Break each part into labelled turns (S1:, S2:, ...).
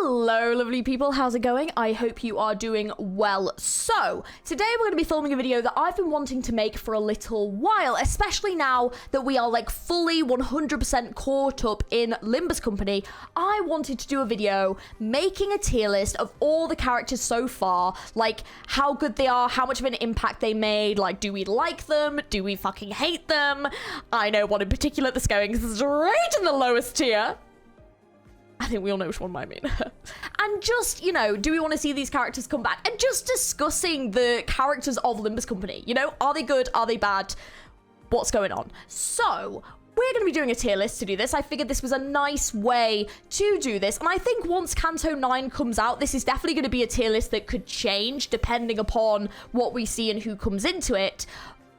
S1: Hello lovely people, how's it going? I hope you are doing well. So, today we're going to be filming a video that I've been wanting to make for a little while, especially now that we are like fully 100% caught up in Limbus Company. I wanted to do a video making a tier list of all the characters so far, like how good they are, how much of an impact they made, like do we like them, do we fucking hate them? I know one in particular that's going straight in the lowest tier. I think we all know which one I mean. And just, you know, do we want to see these characters come back? And just discussing the characters of Limbus Company. You know, are they good? Are they bad? What's going on? So, we're going to be doing a tier list to do this. I figured this was a nice way to do this. And I think once Kanto 9 comes out, this is definitely going to be a tier list that could change depending upon what we see and who comes into it.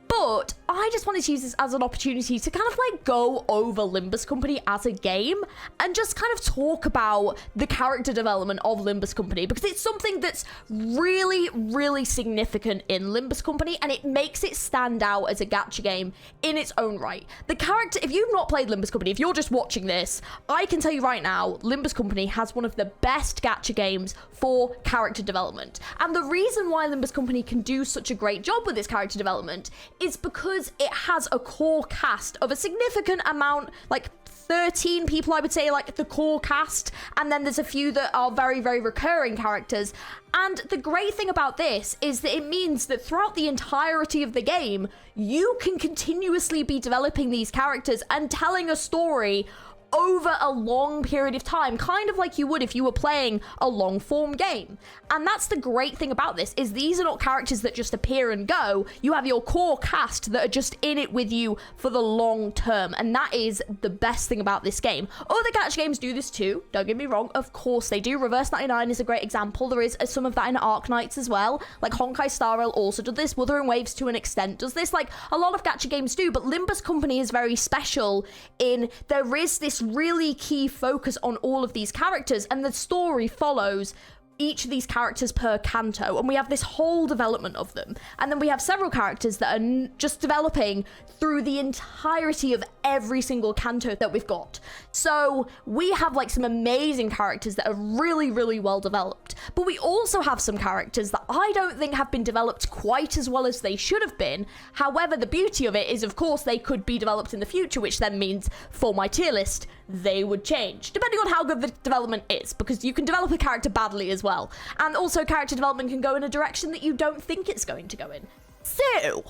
S1: But I just wanted to use this as an opportunity to kind of like go over Limbus Company as a game and just kind of talk about the character development of Limbus Company, because it's something that's really, really significant in Limbus Company and it makes it stand out as a gacha game in its own right. The character, if you've not played Limbus Company, if you're just watching this, I can tell you right now, Limbus Company has one of the best gacha games for character development. And the reason why Limbus Company can do such a great job with its character development is because it has a core cast of a significant amount, like 13 people, I would say, like the core cast, and then there's a few that are very, very recurring characters. And the great thing about this is that it means that throughout the entirety of the game, you can continuously be developing these characters and telling a story over a long period of time, kind of like you would if you were playing a long form game. And that's the great thing about this, is these are not characters that just appear and go. You have your core cast that are just in it with you for the long term, and that is the best thing about this game. Other gacha games do this too, don't get me wrong, of course they do. Reverse 99 is a great example. There is some of that in Arknights as well, like Honkai Star Rail also does this. Wuthering Waves to an extent does this, like a lot of gacha games do. But Limbus Company is very special in there is this really key focus on all of these characters, and the story follows each of these characters per canto, and we have this whole development of them, and then we have several characters that are just developing through the entirety of every single canto that we've got. So we have like some amazing characters that are really, really well developed, but we also have some characters that I don't think have been developed quite as well as they should have been. However, the beauty of it is, of course, they could be developed in the future, which then means for my tier list they would change depending on how good the development is, because you can develop a character badly as well, and also character development can go in a direction that you don't think it's going to go in. So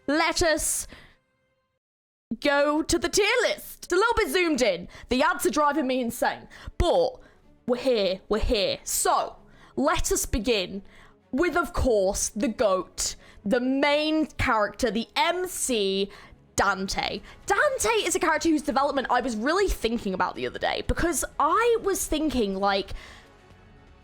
S1: let us go to the tier list. It's a little bit zoomed in, the ads are driving me insane, but we're here. So let us begin with, of course, the GOAT, the main character, the MC, Dante. Dante is a character whose development I was really thinking about the other day, because I was thinking, like,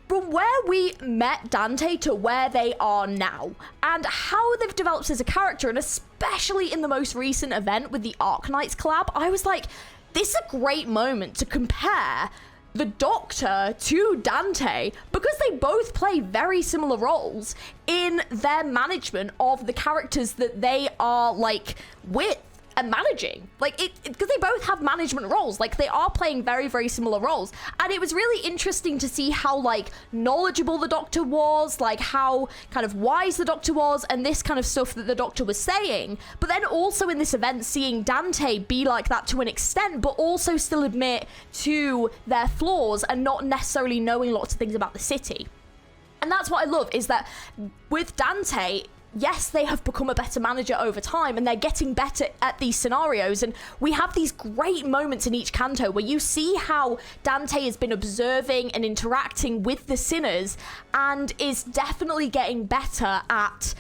S1: from where we met Dante to where they are now, and how they've developed as a character, and especially in the most recent event with the Arknights collab, I was like, this is a great moment to compare the Doctor to Dante, because they both play very similar roles in their management of the characters that they are like with and managing, like it because they both have management roles, like they are playing very, very similar roles. And it was really interesting to see how like knowledgeable the Doctor was, like how kind of wise the Doctor was, and this kind of stuff that the Doctor was saying. But then also in this event, seeing Dante be like that to an extent, but also still admit to their flaws and not necessarily knowing lots of things about the city. And that's what I love, is that with Dante, yes, they have become a better manager over time, and they're getting better at these scenarios, and we have these great moments in each canto where you see how Dante has been observing and interacting with the sinners and is definitely getting better at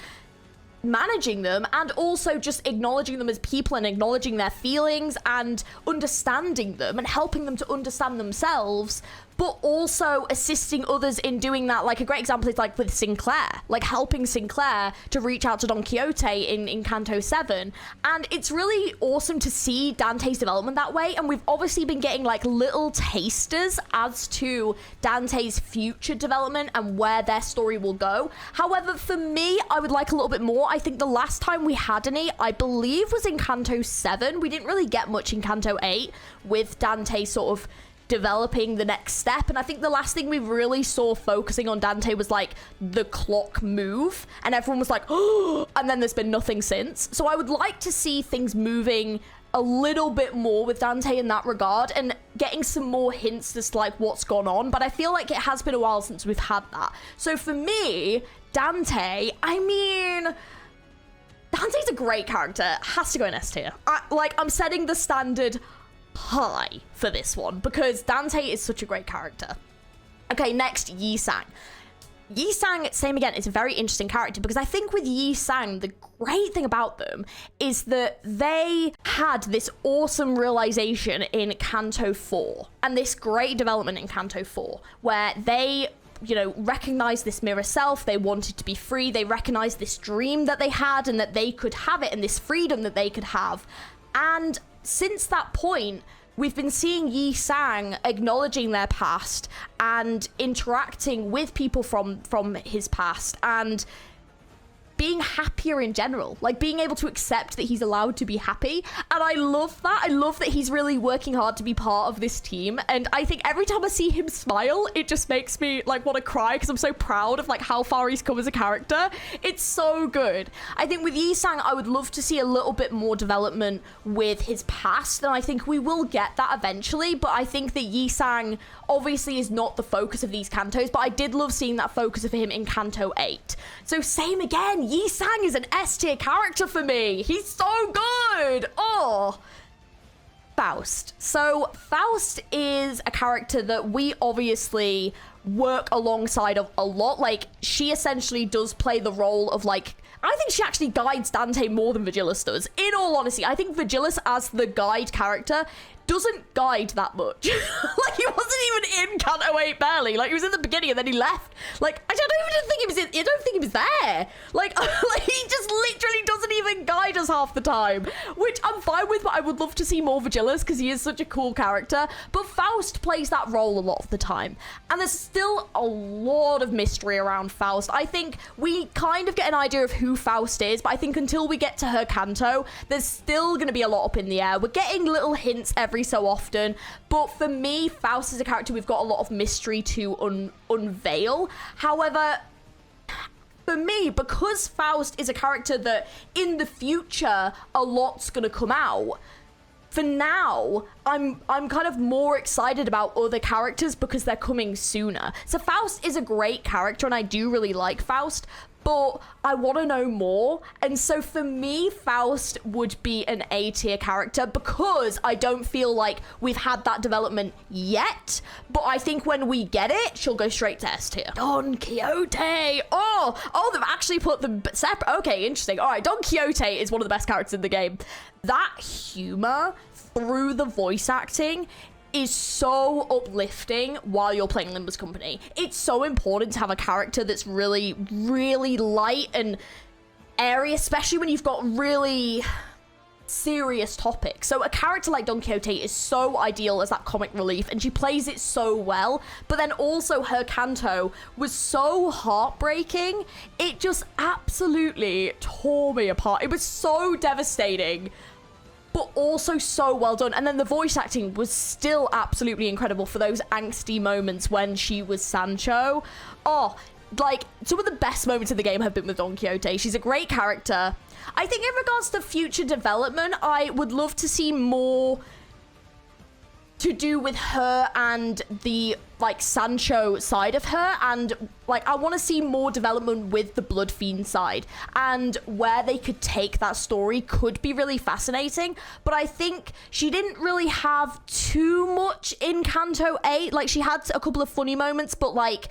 S1: managing them, and also just acknowledging them as people and acknowledging their feelings and understanding them and helping them to understand themselves, but also assisting others in doing that. Like a great example is like with Sinclair, like helping Sinclair to reach out to Don Quixote in Canto 7. And it's really awesome to see Dante's development that way. And we've obviously been getting like little tasters as to Dante's future development and where their story will go. However, for me, I would like a little bit more. I think the last time we had any, I believe, was in Canto 7. We didn't really get much in Canto 8 with Dante sort of developing the next step. And I think the last thing we really saw focusing on Dante was like the clock move, and everyone was like, oh, and then there's been nothing since. So I would like to see things moving a little bit more with Dante in that regard, and getting some more hints as to like what's gone on. But I feel like it has been a while since we've had that. So for me, Dante, I mean, Dante's a great character. Has to go in S tier. I'm setting the standard high for this one because Dante is such a great character. Okay, next, Yi Sang. Yi Sang, same again, is a very interesting character because I think with Yi Sang, the great thing about them is that they had this awesome realization in Kanto 4 and this great development in Kanto 4 where they, you know, recognized this mirror self. They wanted to be free. They recognized this dream that they had and that they could have it, and this freedom that they could have. And since that point, we've been seeing Yi Sang acknowledging their past and interacting with people from his past and being happier in general, like being able to accept that he's allowed to be happy. And I love that. I love that he's really working hard to be part of this team. And I think every time I see him smile, it just makes me like want to cry because I'm so proud of like how far he's come as a character. It's so good. I think with Yi Sang, I would love to see a little bit more development with his past, and I think we will get that eventually. But I think that Yi Sang obviously is not the focus of these cantos, but I did love seeing that focus of him in Kanto 8. So same again, Yi Sang is an S tier character for me. He's so good. Oh, Faust. So Faust is a character that we obviously work alongside of a lot. Like, she essentially does play the role of like, I think she actually guides Dante more than Vergilius does. In all honesty, I think Vergilius as the guide character doesn't guide that much. Like, he wasn't even in Kanto 8 barely. Like, he was in the beginning and then he left. Like, I don't even think he was in, I don't think he was there. Like, he just literally doesn't even guide us half the time, which I'm fine with, but I would love to see more Vergilius because he is such a cool character. But Faust plays that role a lot of the time. And there's still a lot of mystery around Faust. I think we kind of get an idea of who Faust is, but I think until we get to her Kanto, there's still going to be a lot up in the air. We're getting little hints every so often, but for me, Faust is a character we've got a lot of mystery to unveil. However, for me, because Faust is a character that in the future a lot's gonna come out, for now, I'm kind of more excited about other characters because they're coming sooner. So Faust is a great character and I do really like Faust, but I want to know more. And so for me, Faust would be an A tier character because I don't feel like we've had that development yet. But I think when we get it, she'll go straight to S tier. Don Quixote. Oh, they've actually put them separate. Okay, interesting. All right, Don Quixote is one of the best characters in the game. That humor through the voice acting is so uplifting while you're playing Limbus Company. It's so important to have a character that's really, really light and airy, especially when you've got really serious topics. So a character like Don Quixote is so ideal as that comic relief, and she plays it so well. But then also her Kanto was so heartbreaking. It just absolutely tore me apart. It was so devastating, but also so well done. And then the voice acting was still absolutely incredible for those angsty moments when she was Sancho. Oh, like, some of the best moments of the game have been with Don Quixote. She's a great character. I think in regards to future development, I would love to see more to do with her and the, like, Sancho side of her. And, like, I want to see more development with the Blood Fiend side. And where they could take that story could be really fascinating. But I think she didn't really have too much in Kanto 8. Like, she had a couple of funny moments, but, like,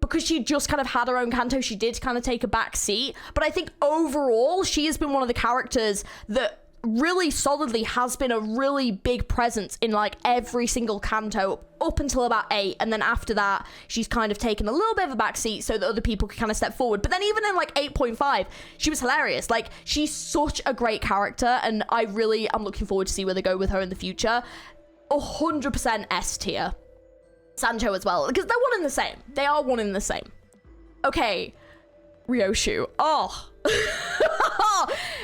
S1: because she just kind of had her own Kanto, she did kind of take a back seat. But I think overall, she has been one of the characters that really solidly has been a really big presence in like every single Kanto up until about 8, and then after that she's kind of taken a little bit of a backseat so that other people could kind of step forward. But then even in like 8.5, she was hilarious. Like, she's such a great character, and I really am looking forward to see where they go with her in the future. 100% S tier. Sancho as well, because they're one and the same. They are one and the same. Okay, Ryoshu. Oh.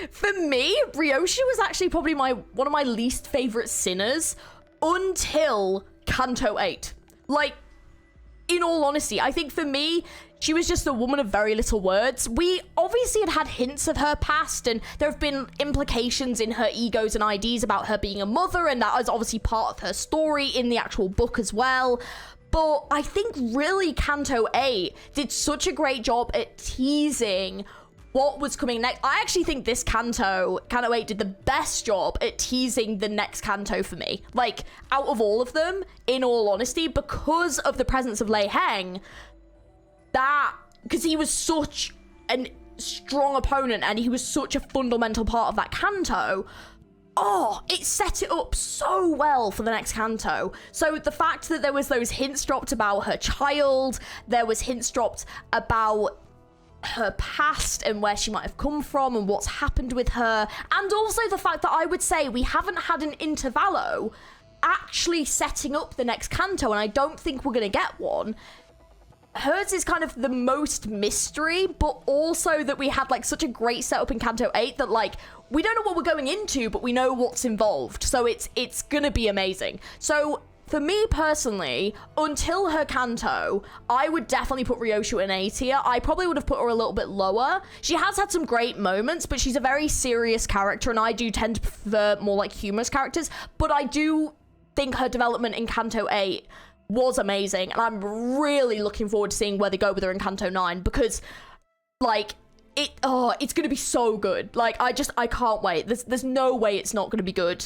S1: For me, Ryoshu was actually probably one of my least favorite sinners until Kanto 8. Like, in all honesty, I think for me, she was just a woman of very little words. We obviously had hints of her past, and there have been implications in her egos and IDs about her being a mother, and that is obviously part of her story in the actual book as well. But I think really Kanto 8 did such a great job at teasing what was coming next. I actually think this Kanto 8 did the best job at teasing the next Kanto for me. Like, out of all of them, in all honesty, because of the presence of Lei Heng, because he was such a strong opponent and he was such a fundamental part of that Kanto, it set it up so well for the next Kanto. So the fact that there was those hints dropped about her child, there was hints dropped about her past and where she might have come from and what's happened with her, and also the fact that I would say we haven't had an intervallo actually setting up the next Kanto, and I don't think we're gonna get one. Hers is kind of the most mystery, but also that we had like such a great setup in Kanto 8 that like we don't know what we're going into, but we know what's involved, so it's gonna be amazing. So for me personally, until her Kanto, I would definitely put Ryoshu in A tier. I probably would have put her a little bit lower. She has had some great moments, but she's a very serious character, and I do tend to prefer more like humorous characters. But I do think her development in Kanto 8 was amazing, and I'm really looking forward to seeing where they go with her in Kanto 9, because like it's gonna be so good. Like I can't wait. There's no way it's not gonna be good.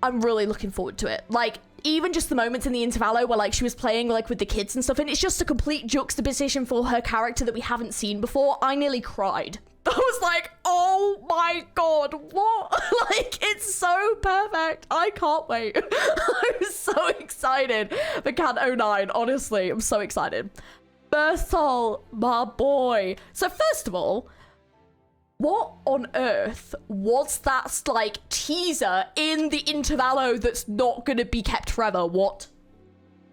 S1: I'm really looking forward to it. Like, even just the moments in the intervallo where like she was playing like with the kids and stuff, and it's just a complete juxtaposition for her character that we haven't seen before. I nearly cried. I was like, oh my god, what? Like, it's so perfect. I can't wait. I'm so excited for Kanto 9, honestly. I'm so excited. Berthol, my boy. So first of all, what on earth was that, like, teaser in the intervallo that's not gonna be kept forever? What?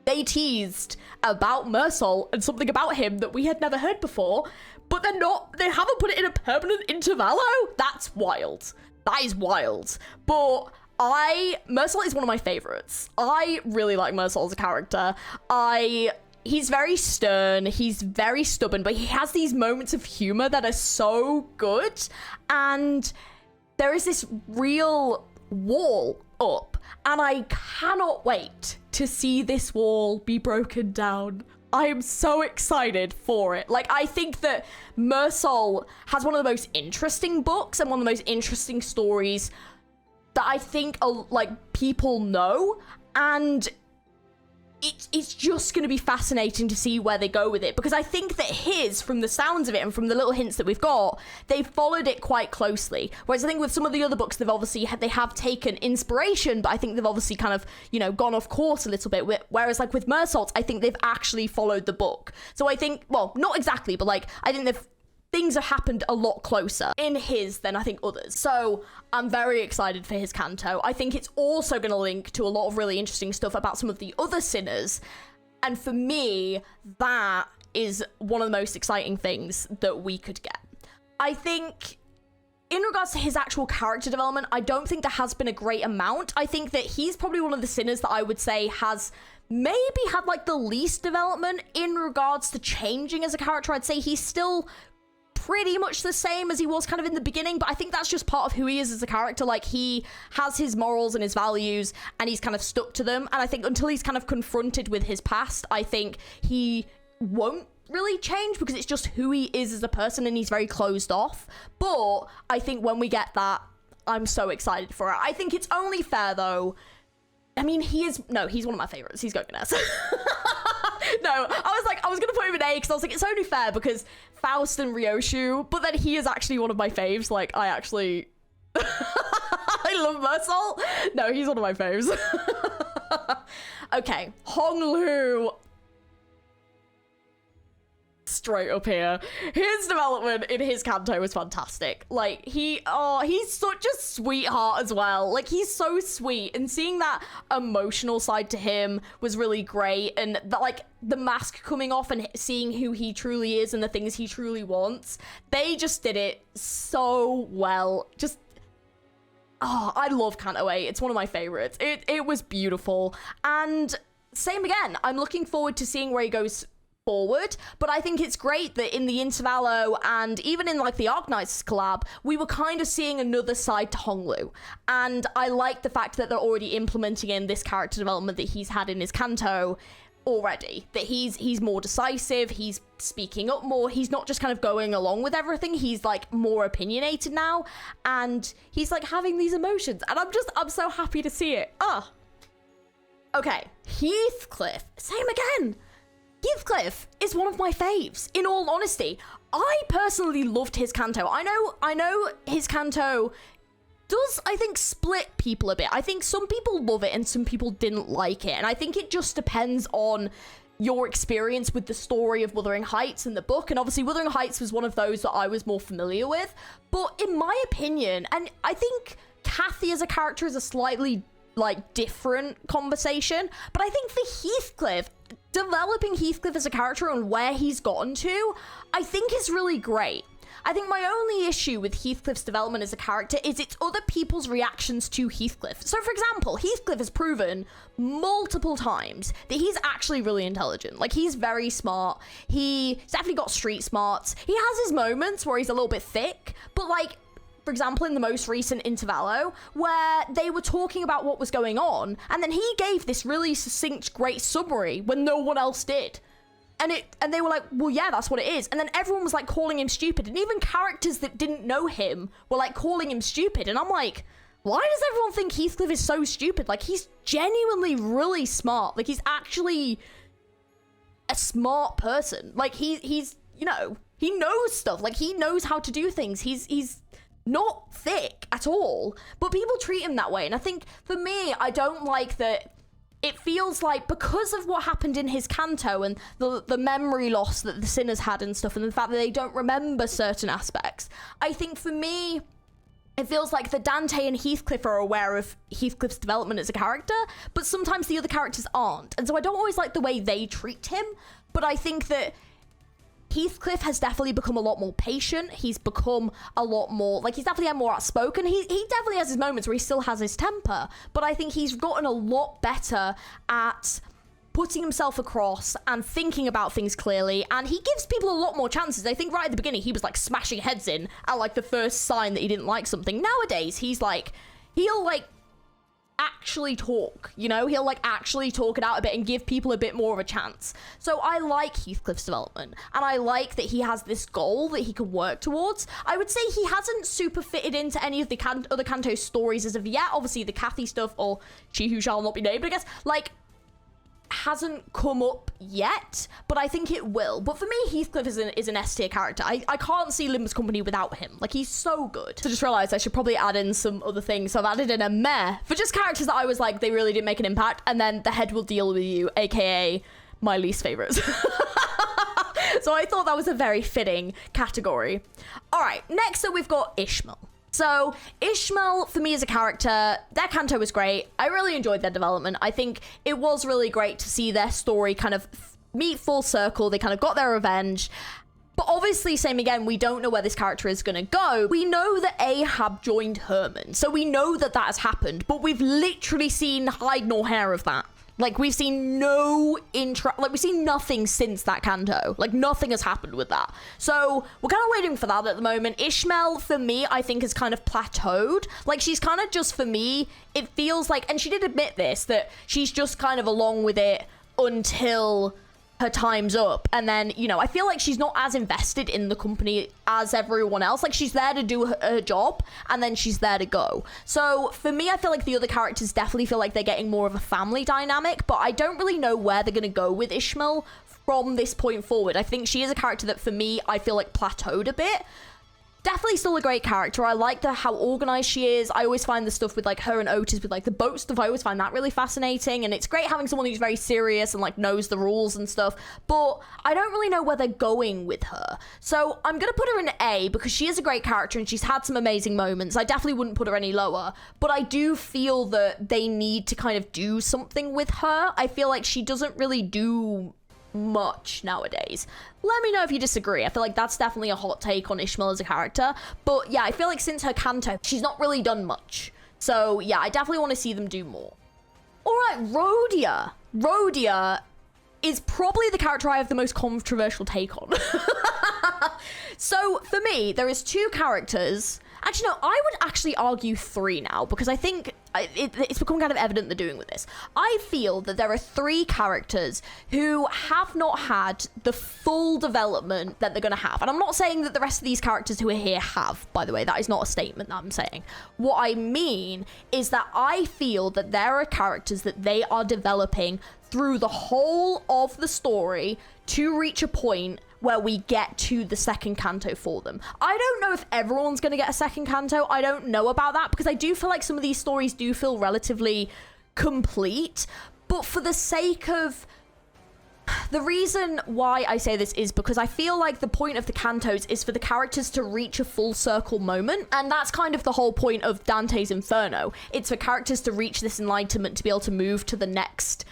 S1: They teased about Mersol and something about him that we had never heard before, but they haven't put it in a permanent intervallo? That's wild. That is wild. But Mersol is one of my favorites. I really like Mersol as a character. He's very stern, he's very stubborn, but he has these moments of humor that are so good. And there is this real wall up, and I cannot wait to see this wall be broken down. I am so excited for it. Like, I think that Mersol has one of the most interesting books and one of the most interesting stories that I think like people know, and it's just going to be fascinating to see where they go with it, because I think that from the sounds of it and from the little hints that we've got, they've followed it quite closely. Whereas I think with some of the other books, they have taken inspiration, but I think they've obviously kind of, gone off course a little bit. Whereas like with Mersalt, I think they've actually followed the book. So I think, well, not exactly, but like, I think things have happened a lot closer in his than I think others. So I'm very excited for his Kanto. I think it's also going to link to a lot of really interesting stuff about some of the other sinners. And for me, that is one of the most exciting things that we could get. I think in regards to his actual character development, I don't think there has been a great amount. I think that he's probably one of the sinners that I would say has maybe had like the least development in regards to changing as a character. I'd say he's still pretty much the same as he was kind of in the beginning, but I think that's just part of who he is as a character. Like, he has his morals and his values, and he's kind of stuck to them, and I think until he's kind of confronted with his past, I think he won't really change, because it's just who he is as a person, and he's very closed off. But I think when we get that, I'm so excited for it. I think it's only fair, though. I mean, he's one of my favorites. He's going in S. No, I was gonna put him in A, because I was like, it's only fair because Faust and Ryoshu, but then he is actually one of my faves. Like, I actually I love Mersol. No, he's one of my faves. Okay, Honglu. Straight up here. His development in his Kanto was fantastic. Like, he's such a sweetheart as well. Like, he's so sweet, and seeing that emotional side to him was really great. And the mask coming off and seeing who he truly is and the things he truly wants, they just did it so well. oh, I love Canto 8. It's one of my favorites. It was beautiful. And same again, I'm looking forward to seeing where he goes forward, but I think it's great that in the Intervallo and even in like the Arknights collab, we were kind of seeing another side to Honglu, and I like the fact that they're already implementing in this character development that he's had in his Kanto already, that he's more decisive, he's speaking up more, he's not just kind of going along with everything, he's like more opinionated now, and he's like having these emotions, and I'm so happy to see it. Okay, Heathcliff, same again. Heathcliff is one of my faves, in all honesty. I personally loved his Kanto. I know his Kanto does, I think, split people a bit. I think some people love it and some people didn't like it. And I think it just depends on your experience with the story of Wuthering Heights in the book. And obviously Wuthering Heights was one of those that I was more familiar with. But in my opinion, and I think Kathy as a character is a slightly like different conversation, but I think for Heathcliff, developing Heathcliff as a character and where he's gotten to, I think is really great. I think my only issue with Heathcliff's development as a character is it's other people's reactions to Heathcliff. So for example, Heathcliff has proven multiple times that he's actually really intelligent. Like, he's very smart. He's definitely got street smarts. He has his moments where he's a little bit thick, but like, for example, in the most recent Intervallo, where they were talking about what was going on, and then he gave this really succinct, great summary when no one else did. And they were like, well, yeah, that's what it is. And then everyone was like calling him stupid, and even characters that didn't know him were like calling him stupid. And I'm like, why does everyone think Heathcliff is so stupid? Like, he's genuinely really smart. Like, he's actually a smart person. Like, he's, you know, he knows stuff. Like, he knows how to do things. He's not thick at all, but people treat him that way. And I think for me, I don't like that it feels like, because of what happened in his Kanto and the memory loss that the Sinners had and stuff, and the fact that they don't remember certain aspects, I think for me, it feels like the Dante and Heathcliff are aware of Heathcliff's development as a character, but sometimes the other characters aren't. And so I don't always like the way they treat him, but I think that Heathcliff has definitely become a lot more patient. He's become a lot more, like, he's definitely more outspoken. He definitely has his moments where he still has his temper, but I think he's gotten a lot better at putting himself across and thinking about things clearly, and he gives people a lot more chances. I think right at the beginning, he was like smashing heads in at like the first sign that he didn't like something. Nowadays, he's like, he'll like actually talk, you know, he'll like actually talk it out a bit and give people a bit more of a chance. So I like Heathcliff's development, and I like that he has this goal that he can work towards. I would say he hasn't super fitted into any of the other Kanto stories as of yet. Obviously the Kathy stuff, or She Who Shall Not Be Named, I guess, like, hasn't come up yet, but I think it will. But for me, Heathcliff is an S tier character. I can't see Limbus Company without him. Like, he's so good. So just realized I should probably add in some other things. So I've added in a meh for just characters that I was like, they really didn't make an impact, and then the head will deal with you, aka my least favorites. So I thought that was a very fitting category. All right, next up we've got Ishmael. So Ishmael, for me as a character, their Kanto was great. I really enjoyed their development. I think it was really great to see their story kind of meet full circle. They kind of got their revenge. But obviously, same again, we don't know where this character is going to go. We know that Ahab joined Herman, so we know that that has happened, but we've literally seen hide nor hair of that. Like, we've seen no we've seen nothing since that Kanto. Like, nothing has happened with that. So we're kind of waiting for that at the moment. Ishmael, for me, I think has kind of plateaued. Like, she's kind of just, for me, it feels like, and she did admit this, that she's just kind of along with it until her time's up. And then, you know, I feel like she's not as invested in the company as everyone else. Like, she's there to do her job, and then she's there to go. So for me, I feel like the other characters definitely feel like they're getting more of a family dynamic, but I don't really know where they're going to go with Ishmael from this point forward. I think she is a character that, for me, I feel like plateaued a bit. Definitely still a great character. I like how organized she is. I always find the stuff with like her and Otis with like the boat stuff, I always find that really fascinating, and it's great having someone who's very serious and like knows the rules and stuff, but I don't really know where they're going with her. So I'm gonna put her in A because she is a great character and she's had some amazing moments. I definitely wouldn't put her any lower, but I do feel that they need to kind of do something with her. I feel like she doesn't really do much nowadays. Let me know if you disagree. I feel like that's definitely a hot take on Ishmael as a character, but yeah, I feel like since her Kanto, she's not really done much. So yeah, I definitely want to see them do more. All right, Rhodia. Rhodia is probably the character I have the most controversial take on. So for me, there is 2 characters. Actually, no, I would actually argue 3 now, because I think it's become kind of evident they're doing with this. I feel that there are 3 characters who have not had the full development that they're going to have. And I'm not saying that the rest of these characters who are here have, by the way. That is not a statement that I'm saying. What I mean is that I feel that there are characters that they are developing through the whole of the story to reach a point where we get to the second canto for them. I don't know if everyone's going to get a second canto. I don't know about that, because I do feel like some of these stories do feel relatively complete. But for the sake of... The reason why I say this is because I feel like the point of the cantos is for the characters to reach a full circle moment. And that's kind of the whole point of Dante's Inferno. It's for characters to reach this enlightenment to be able to move to the next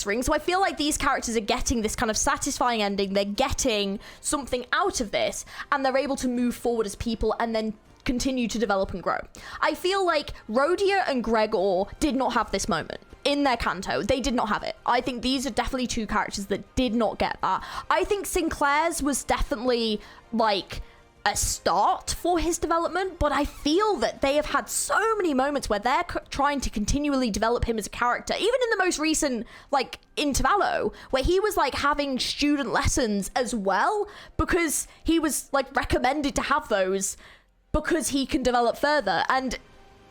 S1: ring. So I feel like these characters are getting this kind of satisfying ending. They're getting something out of this, and they're able to move forward as people and then continue to develop and grow. I feel like Rhodia and Gregor did not have this moment. In their canto, they did not have it. I think these are definitely 2 characters that did not get that. I think Sinclair's was definitely like a start for his development, but I feel that they have had so many moments where they're trying to continually develop him as a character. Even in the most recent like Intervallo, where he was like having student lessons as well, because he was like recommended to have those because he can develop further. And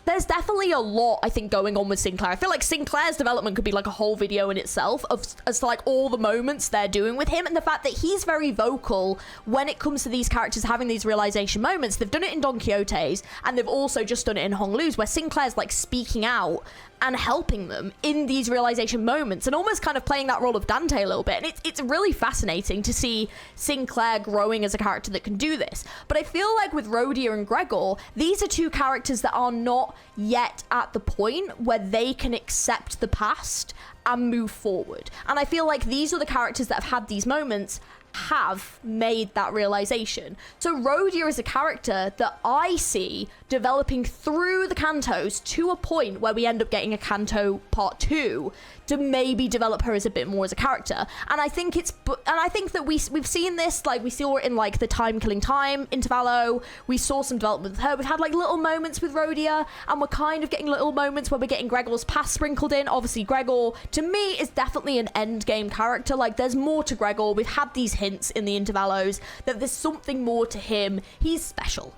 S1: there's definitely a lot, I think, going on with Sinclair. I feel like Sinclair's development could be like a whole video in itself as to like all the moments they're doing with him, and the fact that he's very vocal when it comes to these characters having these realization moments. They've done it in Don Quixote's, and they've also just done it in Hong Lu's, where Sinclair's like speaking out and helping them in these realization moments and almost kind of playing that role of Dante a little bit. And it's really fascinating to see Sinclair growing as a character that can do this. But I feel like with Rhodia and Gregor, these are 2 characters that are not yet at the point where they can accept the past and move forward. And I feel like these are the characters that have had these moments have made that realization. So Rhodia is a character that I see developing through the cantos to a point where we end up getting a canto part 2 to maybe develop her as a bit more as a character. And I think that we've seen this, like we saw it in like the Time Killing Time Intervallo. We saw some development with her. We've had like little moments with Rhodia, and we're kind of getting little moments where we're getting Gregor's past sprinkled in. Obviously Gregor to me is definitely an end game character. Like there's more to Gregor. We've had these hints in the Intervallos that there's something more to him. He's special.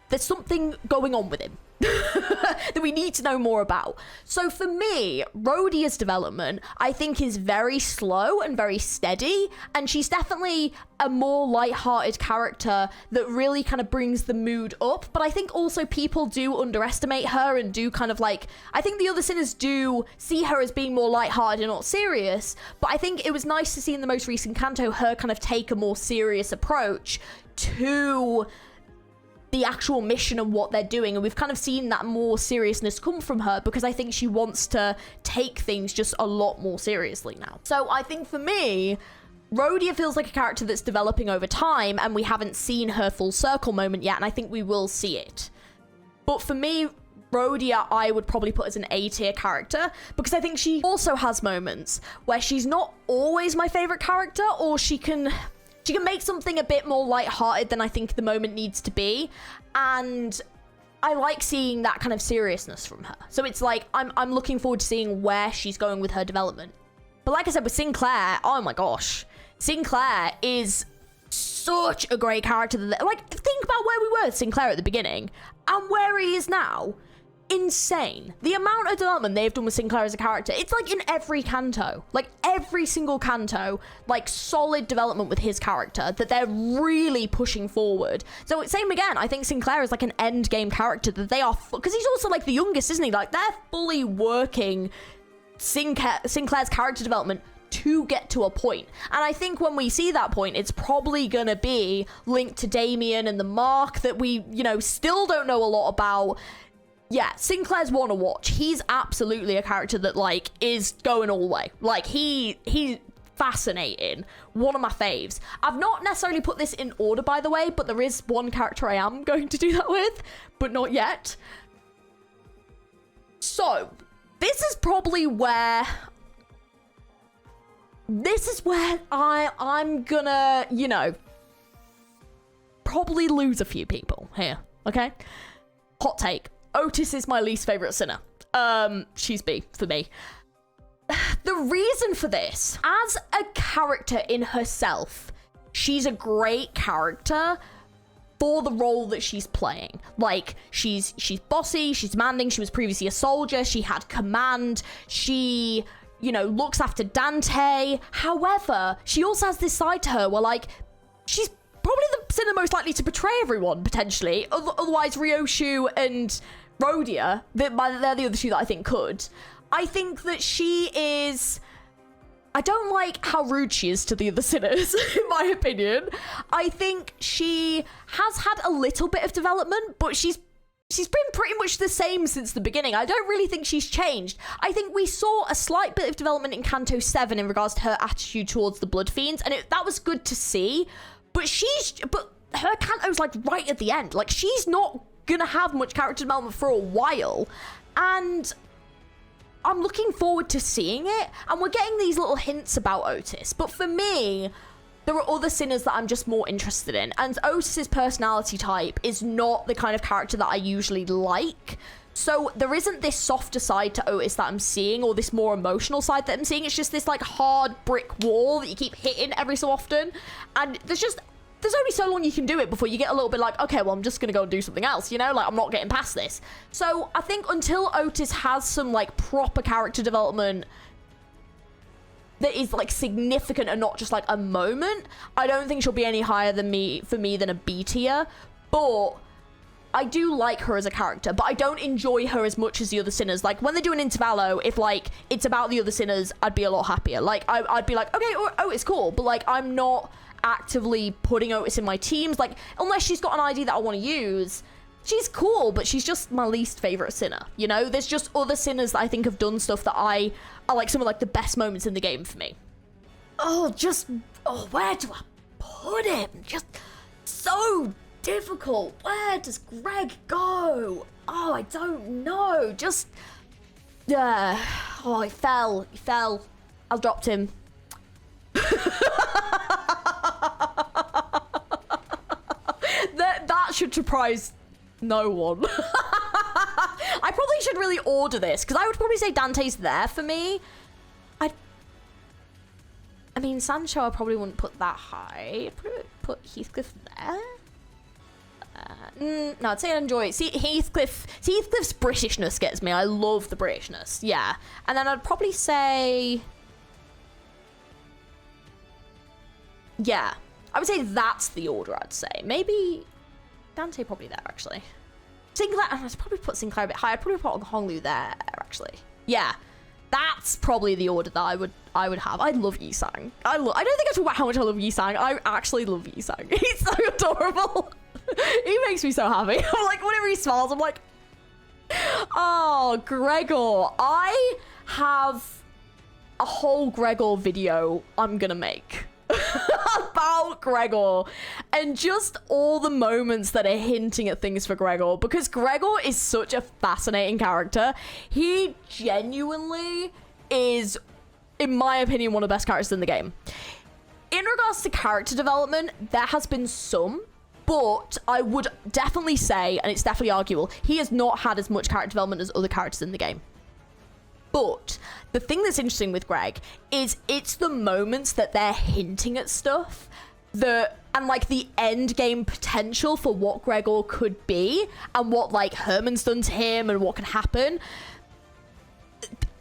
S1: There's something going on with him that we need to know more about. So for me, Rhodia's development, I think, is very slow and very steady, and she's definitely a more light-hearted character that really kind of brings the mood up. But I think also people do underestimate her and do kind of like, I think the other sinners do see her as being more light-hearted and not serious, but I think it was nice to see in the most recent canto her kind of take a more serious approach to the actual mission and what they're doing, and we've kind of seen that more seriousness come from her because I think she wants to take things just a lot more seriously now. So I think for me, Rhodia feels like a character that's developing over time, and we haven't seen her full circle moment yet, and I think we will see it. But for me, Rhodia, I would probably put as an A tier character because I think she also has moments where she's not always my favorite character, or she can make something a bit more lighthearted than I think the moment needs to be, and I like seeing that kind of seriousness from her. So it's like I'm looking forward to seeing where she's going with her development. But like I said with Sinclair, oh my gosh, Sinclair is such a great character. Like, think about where we were with Sinclair at the beginning and where he is now. Insane. The amount of development they've done with Sinclair as a character, it's like in every canto, like every single canto, like solid development with his character that they're really pushing forward. So same again, I think Sinclair is like an end game character that they are, because he's also like the youngest, isn't he? Like they're fully working Sinclair's character development to get to a point. And I think when we see that point, it's probably gonna be linked to Damien and the Mark that we, still don't know a lot about. Yeah, Sinclair's one to watch. He's absolutely a character that, like, is going all the way. Like, he's fascinating. One of my faves. I've not necessarily put this in order, by the way, but there is one character I am going to do that with, but not yet. So, this is probably where... This is where I'm gonna, you know, probably lose a few people here, okay? Hot take. Otis is my least favorite sinner. She's B for me. The reason for this, as a character in herself, she's a great character for the role that she's playing. Like, she's bossy, she's demanding, she was previously a soldier, she had command, she, you know, looks after Dante. However, she also has this side to her where, like, she's probably the sinner most likely to betray everyone, potentially. Otherwise, Ryoshu and Rhodia, they're the other two that I think could. I think that she is... I don't like how rude she is to the other sinners, in my opinion. I think she has had a little bit of development, but she's been pretty much the same since the beginning. I don't really think she's changed. I think we saw a slight bit of development in Kanto 7 in regards to her attitude towards the Blood Fiends, and that was good to see. But her Kanto's like right at the end. Like, she's not gonna have much character development for a while, and I'm looking forward to seeing it. And we're getting these little hints about Otis, but for me, there are other sinners that I'm just more interested in. And Otis's personality type is not the kind of character that I usually like. So there isn't this softer side to Otis that I'm seeing, or this more emotional side that I'm seeing. It's just this like hard brick wall that you keep hitting every so often. And there's only so long you can do it before you get a little bit like, okay, well, I'm just gonna go and do something else, you know? Like, I'm not getting past this. So I think until Otis has some like proper character development that is like significant and not just like a moment, I don't think she'll be any higher than than a B tier. But I do like her as a character, but I don't enjoy her as much as the other sinners. Like, when they do an intervallo, if like it's about the other sinners, I'd be a lot happier. Like, I'd be like, okay, oh, it's cool, but like, I'm not actively putting Otis in my teams. Like, unless she's got an ID that I want to use, she's cool, but she's just my least favorite sinner, you know? There's just other sinners that I think have done stuff that are like some of like the best moments in the game for me. Where do I put him? Just so difficult. Where does Greg go? Oh, I don't know. Just he fell. I dropped him. That should surprise no one. I probably should really order this, because I would probably say Dante's there for me. I mean, Sancho I probably wouldn't put that high. I'd probably put Heathcliff there. No, I'd say I enjoy it. See, Heathcliff's Britishness gets me. I love the Britishness. Yeah. And then I'd probably say... Yeah. I would say that's the order I'd say. Maybe Dante probably there, actually. Sinclair, I'd probably put Sinclair a bit higher. I'd probably put Honglu there, actually. Yeah. That's probably the order that I would have. I love Yi-sang. I don't think I talk about how much I love Yi-sang. I actually love Yi-sang. He's so adorable. He makes me so happy. I'm like, whenever he smiles, I'm like, oh, Gregor. I have a whole Gregor video I'm gonna make about Gregor, and just all the moments that are hinting at things for Gregor, because Gregor is such a fascinating character. He genuinely is, in my opinion, one of the best characters in the game. In regards to character development, there has been some, but I would definitely say, and it's definitely arguable, he has not had as much character development as other characters in the game. But the thing that's interesting with Greg is it's the moments that they're hinting at stuff and like the end game potential for what Gregor could be, and what like Herman's done to him and what can happen.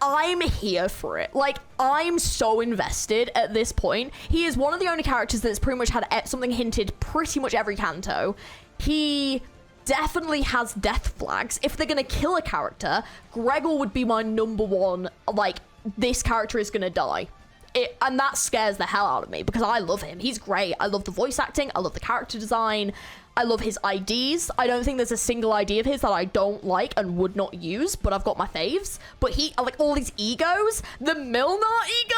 S1: I'm here for it. Like, I'm so invested at this point. He is one of the only characters that's pretty much had something hinted pretty much every canto. He definitely has death flags. If they're gonna kill a character, Gregor would be my number one, like, this character is gonna die. And that scares the hell out of me, because I love him. He's great. I love the voice acting. I love the character design. I love his IDs. I don't think there's a single ID of his that I don't like and would not use, but I've got my faves. But I like all these egos. The Milner ego,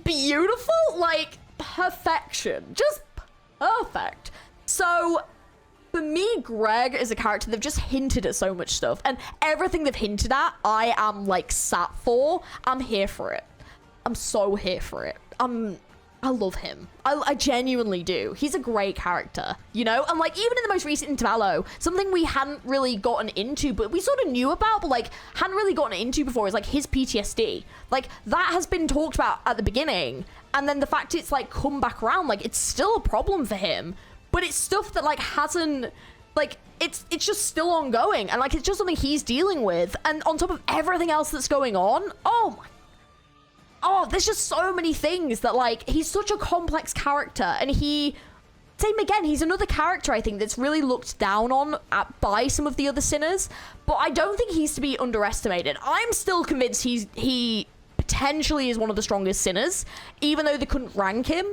S1: beautiful, like perfection, just perfect. So For me, Greg is a character, they've just hinted at so much stuff. And everything they've hinted at, I am, like, sat for. I'm here for it. I'm so here for it. I love him. I genuinely do. He's a great character, you know? And, like, even in the most recent Intervallo, something we hadn't really gotten into, but we sort of knew about, but, like, hadn't really gotten into before is, like, his PTSD. Like, that has been talked about at the beginning. And then the fact it's, like, come back around, like, it's still a problem for him. But it's stuff that, like, hasn't, like, it's just still ongoing. And, like, it's just something he's dealing with. And on top of everything else that's going on, oh, there's just so many things that, like, he's such a complex character. And same again, he's another character, I think, that's really looked down on by some of the other sinners. But I don't think he's to be underestimated. I'm still convinced he potentially is one of the strongest sinners, even though they couldn't rank him.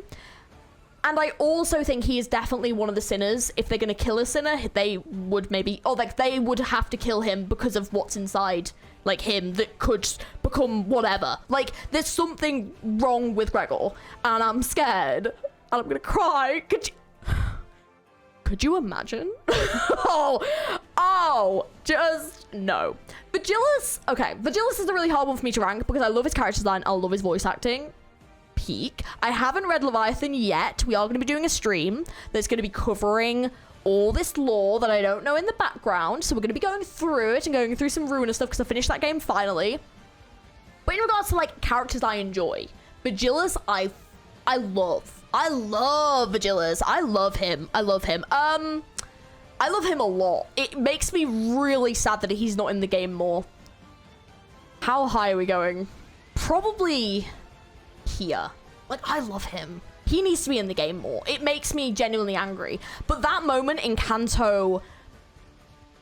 S1: And I also think he is definitely one of the sinners. If they're going to kill a sinner, they would maybe, or like they would have to kill him because of what's inside, like him, that could become whatever. Like, there's something wrong with Gregor, and I'm scared, and I'm going to cry. Could you imagine? Just no. Vigilus, okay, Vigilus is a really hard one for me to rank because I love his character design, I love his voice acting. Peak. I haven't read Leviathan yet. We are going to be doing a stream that's going to be covering all this lore that I don't know in the background. So we're going to be going through it and going through some Ruiner stuff because I finished that game finally. But in regards to like characters I enjoy, Vigilus, I love Vigilus. I love him. I love him a lot. It makes me really sad that he's not in the game more. How high are we going? Probably here. Like, I love him. He needs to be in the game more. It makes me genuinely angry. But that moment in Canto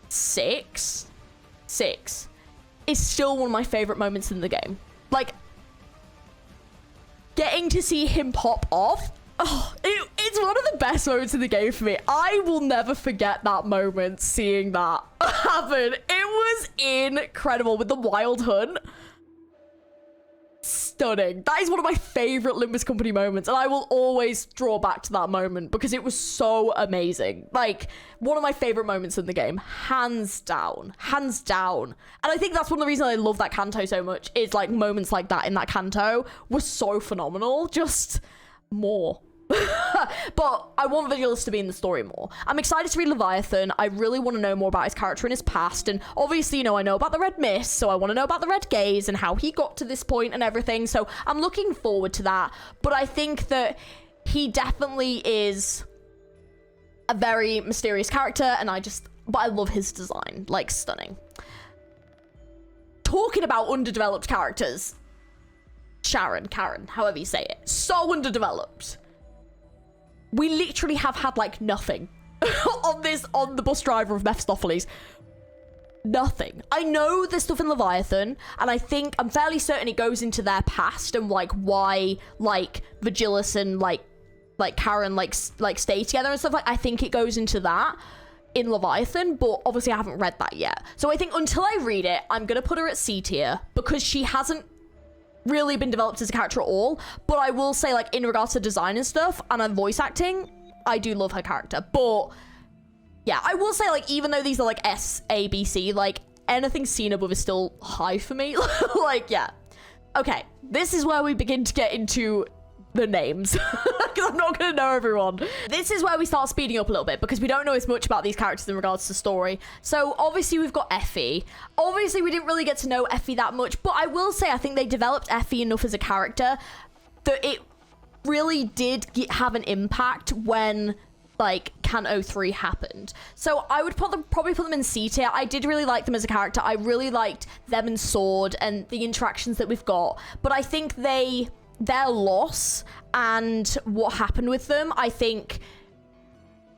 S1: 6 is still one of my favorite moments in the game. Like, getting to see him pop off, it's one of the best moments in the game for me. I will never forget that moment, seeing that happen. It was incredible with the Wild Hunt. Stunning. That is one of my favorite Limbus Company moments, and I will always draw back to that moment because it was so amazing. Like, one of my favorite moments in the game, hands down. And I think that's one of the reasons I love that Canto so much, is like moments like that in that Canto were so phenomenal. Just more. But I want Vigilus to be in the story more. I'm excited to read Leviathan. I really want to know more about his character and his past, and obviously, you know, I know about the Red Mist, so I want to know about the Red Gaze and how he got to this point and everything, so I'm looking forward to that. But I think that he definitely is a very mysterious character, and but I love his design. Like, stunning. Talking about underdeveloped characters, Karen, however you say it, so underdeveloped. We literally have had like nothing on the bus driver of Mephistopheles. Nothing. I know there's stuff in Leviathan, and I'm fairly certain it goes into their past and like why like Vigilus and like Karen like stay together and stuff. Like, I think it goes into that in Leviathan, but obviously I haven't read that yet. So I think until I read it, I'm gonna put her at C tier because she hasn't really been developed as a character at all. But I will say, like, in regards to design and stuff and voice acting, I do love her character. But yeah, I will say, like, even though these are like S, A, B, C, like anything seen above is still high for me. Like, yeah. Okay, this is where we begin to get into the names because I'm not gonna know everyone. This is where we start speeding up a little bit because we don't know as much about these characters in regards to story. So obviously we've got Effie. Obviously we didn't really get to know Effie that much, but I will say I think they developed Effie enough as a character that it really did have an impact when like Canto 3 happened. So I would probably put them in C tier. I did really like them as a character. I really liked them and Sword and the interactions that we've got, but I think their loss and what happened with them, I think,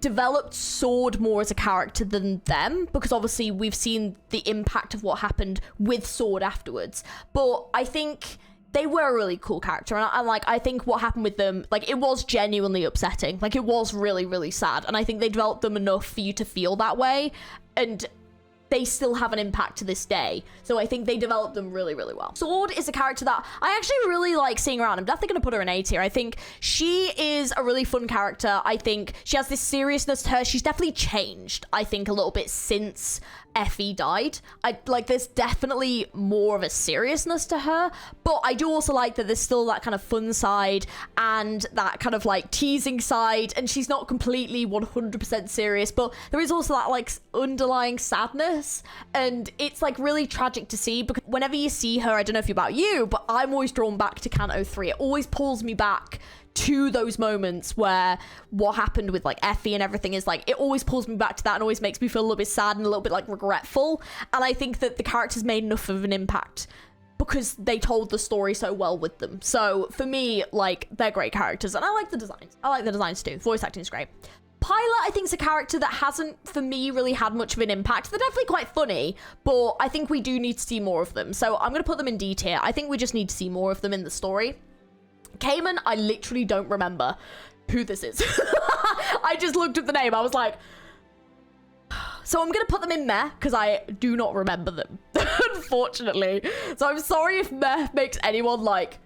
S1: developed Sword more as a character than them, because obviously we've seen the impact of what happened with Sword afterwards. But I think they were a really cool character, and like, I think what happened with them, like, it was genuinely upsetting. Like, it was really, really sad, and I think they developed them enough for you to feel that way. And they still have an impact to this day. So I think they developed them really, really well. Sword is a character that I actually really like seeing around. I'm definitely going to put her in A tier. I think she is a really fun character. I think she has this seriousness to her. She's definitely changed, I think, a little bit since Effie died. There's definitely more of a seriousness to her, but I do also like that there's still that kind of fun side and that kind of like teasing side, and she's not completely 100% serious, but there is also that like underlying sadness, and it's like really tragic to see, because whenever you see her, I don't know if about you, but I'm always drawn back to Kanto 3. It always pulls me back to those moments where what happened with like Effie and everything is like, it always pulls me back to that and always makes me feel a little bit sad and a little bit like regretful. And I think that the characters made enough of an impact because they told the story so well with them. So for me, like, they're great characters, and I like the designs. I like the designs too. Voice acting is great. Pilot, I think, is a character that hasn't, for me, really had much of an impact. They're definitely quite funny, but I think we do need to see more of them. So I'm going to put them in D tier. I think we just need to see more of them in the story. Cayman, I literally don't remember who this is. I just looked at the name. I was like... So I'm going to put them in meh, because I do not remember them, unfortunately. So I'm sorry if meh makes anyone like,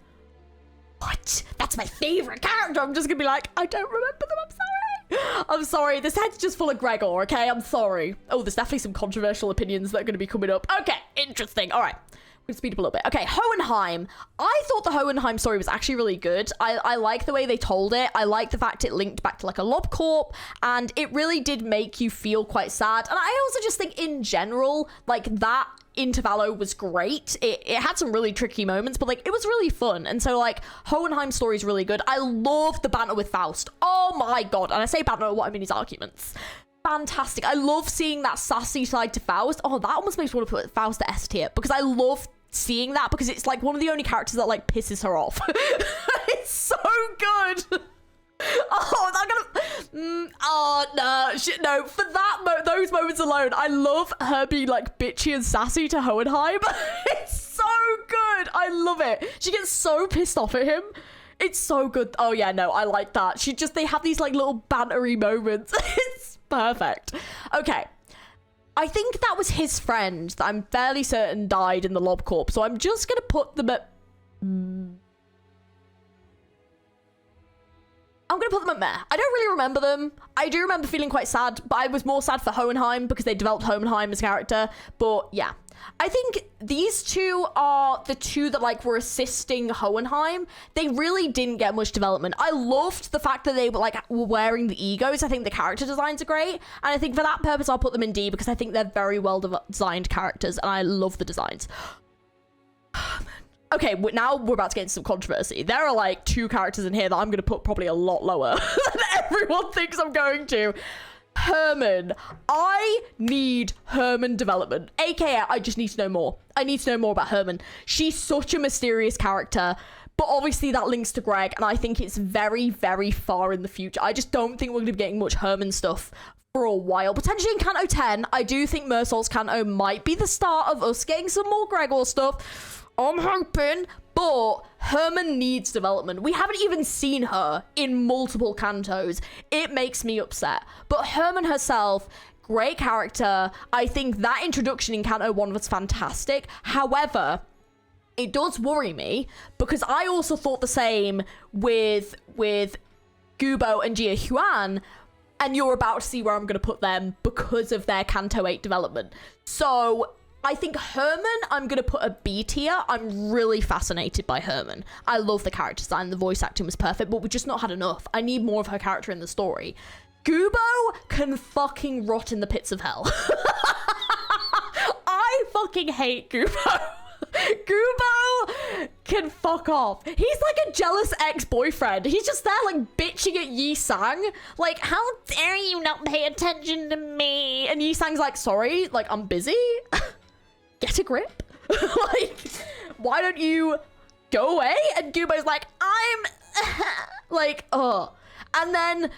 S1: what? That's my favorite character. I'm just going to be like, I don't remember them. I'm sorry. I'm sorry. This head's just full of Gregor, okay? I'm sorry. Oh, there's definitely some controversial opinions that are going to be coming up. Okay, interesting. All right. We'll speed up a little bit. Okay, Hohenheim. I thought the Hohenheim story was actually really good. I like the way they told it. I like the fact it linked back to like a LobCorp, and it really did make you feel quite sad. And I also just think in general, like that intervallo was great. It had some really tricky moments, but like it was really fun. And so like Hohenheim's story is really good. I love the banter with Faust. Oh my god. And I say banter, what I mean is arguments. Fantastic. I love seeing that sassy side to Faust. Oh, that almost makes me want to put Faust at S tier, because I love seeing that, because it's like one of the only characters that like pisses her off. It's so good. Oh, that gonna... oh, no. Shit, no. For that those moments alone, I love her being like bitchy and sassy to Hohenheim. It's so good. I love it. She gets so pissed off at him. It's so good. Oh, yeah, no, I like that. They have these like little bantery moments. It's perfect. Okay. I think that was his friend that I'm fairly certain died in the LobCorp. So I'm just going to put them at... I'm going to put them at meh. I don't really remember them. I do remember feeling quite sad, but I was more sad for Hohenheim because they developed Hohenheim as a character. But yeah, I think these two are the two that like were assisting Hohenheim. They really didn't get much development. I loved the fact that they were like were wearing the egos. I think the character designs are great. And I think for that purpose, I'll put them in D, because I think they're very well designed characters and I love the designs. Okay, now we're about to get into some controversy. There are like two characters in here that I'm going to put probably a lot lower than everyone thinks I'm going to. Herman. I need Herman development. AKA, I just need to know more. I need to know more about Herman. She's such a mysterious character, but obviously that links to Greg, and I think it's very, very far in the future. I just don't think we're going to be getting much Herman stuff for a while. Potentially in Kanto 10, I do think Mersault's Kanto might be the start of us getting some more Gregor stuff. I'm hoping, but Herman needs development. We haven't even seen her in multiple cantos. It makes me upset. But Herman herself, great character. I think that introduction in Kanto 1 was fantastic. However, it does worry me, because I also thought the same with Gubo and Jia Huan, and you're about to see where I'm going to put them because of their Kanto 8 development. So I think Herman, I'm going to put a B tier. I'm really fascinated by Herman. I love the character design. The voice acting was perfect, but we've just not had enough. I need more of her character in the story. Gubo can fucking rot in the pits of hell. I fucking hate Gubo. Gubo can fuck off. He's like a jealous ex-boyfriend. He's just there like bitching at Yi Sang. Like, how dare you not pay attention to me? And Yi Sang's like, sorry, like, I'm busy. Get a grip. Like, why don't you go away? And Gubo's like, I'm like, oh. And then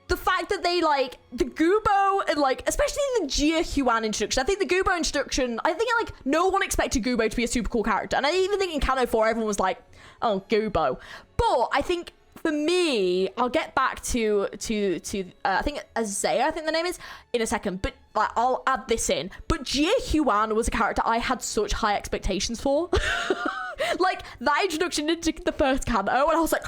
S1: the fact that they like the Gubo and like, especially the Jia Huan introduction. I think the Gubo introduction, I think like no one expected Gubo to be a super cool character. And I even think in Kanto 4, everyone was like, oh, Gubo. But I think for me, me, I'll get back to I think Azea, I think the name is, in a second, but like, I'll add this in. But Jia Huan was a character I had such high expectations for. Like, that introduction into the first Kanto, and I was like,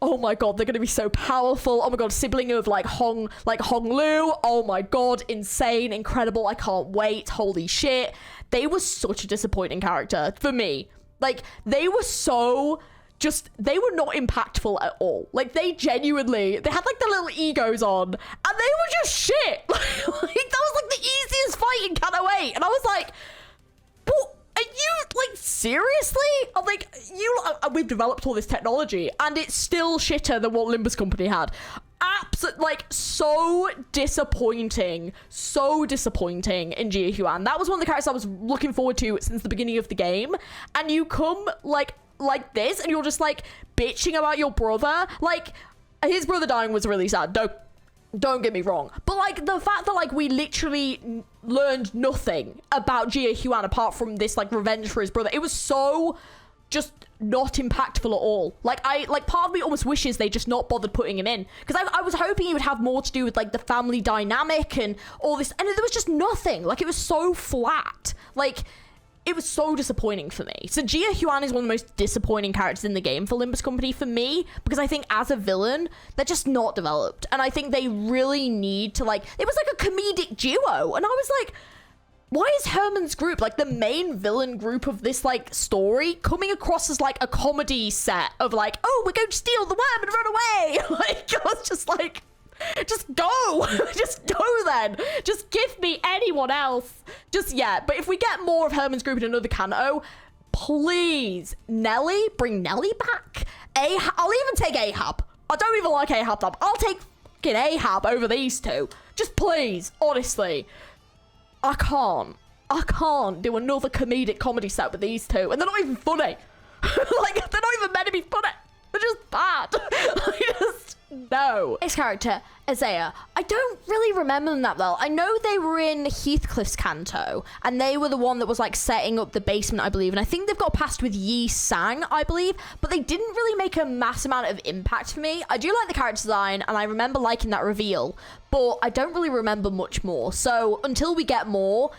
S1: oh my god, they're gonna be so powerful. Oh my god, sibling of like Hong Lu. Oh my god, insane, incredible. I can't wait. Holy shit. They were such a disappointing character for me. Like, they were so they were not impactful at all. Like, they genuinely, they had like the little egos on, and they were just shit. Like, that was like the easiest fight in Kanto 8, and I was like, what? Are you, like, seriously? I'm like, we've developed all this technology, and it's still shitter than what Limbus Company had. Like, so disappointing in Jia Huan. That was one of the characters I was looking forward to since the beginning of the game, and you come, like this, and you're just, like, bitching about your brother. Like, his brother dying was really sad. Don't get me wrong, but like the fact that like we literally learned nothing about Jia Huan apart from this like revenge for his brother, it was so just not impactful at all. Like, part of me almost wishes they just not bothered putting him in, because I was hoping he would have more to do with like the family dynamic and all this, and there was just nothing. Like, it was so flat. Like, it was so disappointing for me. So Jia Huan is one of the most disappointing characters in the game for Limbus Company for me, because I think as a villain, they're just not developed. And I think they really need to, like, it was like a comedic duo. And I was like, why is Herman's group, like the main villain group of this like story, coming across as like a comedy set of like, oh, we're going to steal the worm and run away? Like, I was just like, just go. Just go then. Just give me anyone else. But if we get more of Herman's group in another Kanto, please, Nelly, bring Nelly back. I'll even take Ahab. I don't even like Ahab. I'll take fucking Ahab over these two. Just please, honestly. I can't do another comedy set with these two, and they're not even funny. Like, they're not even meant to be funny. They're just bad. No. Next character, Azea. I don't really remember them that well. I know they were in Heathcliff's Kanto, and they were the one that was like setting up the basement, I believe. And I think they've got past with Yi Sang, I believe, but they didn't really make a mass amount of impact for me. I do like the character design, and I remember liking that reveal, but I don't really remember much more. So until we get more,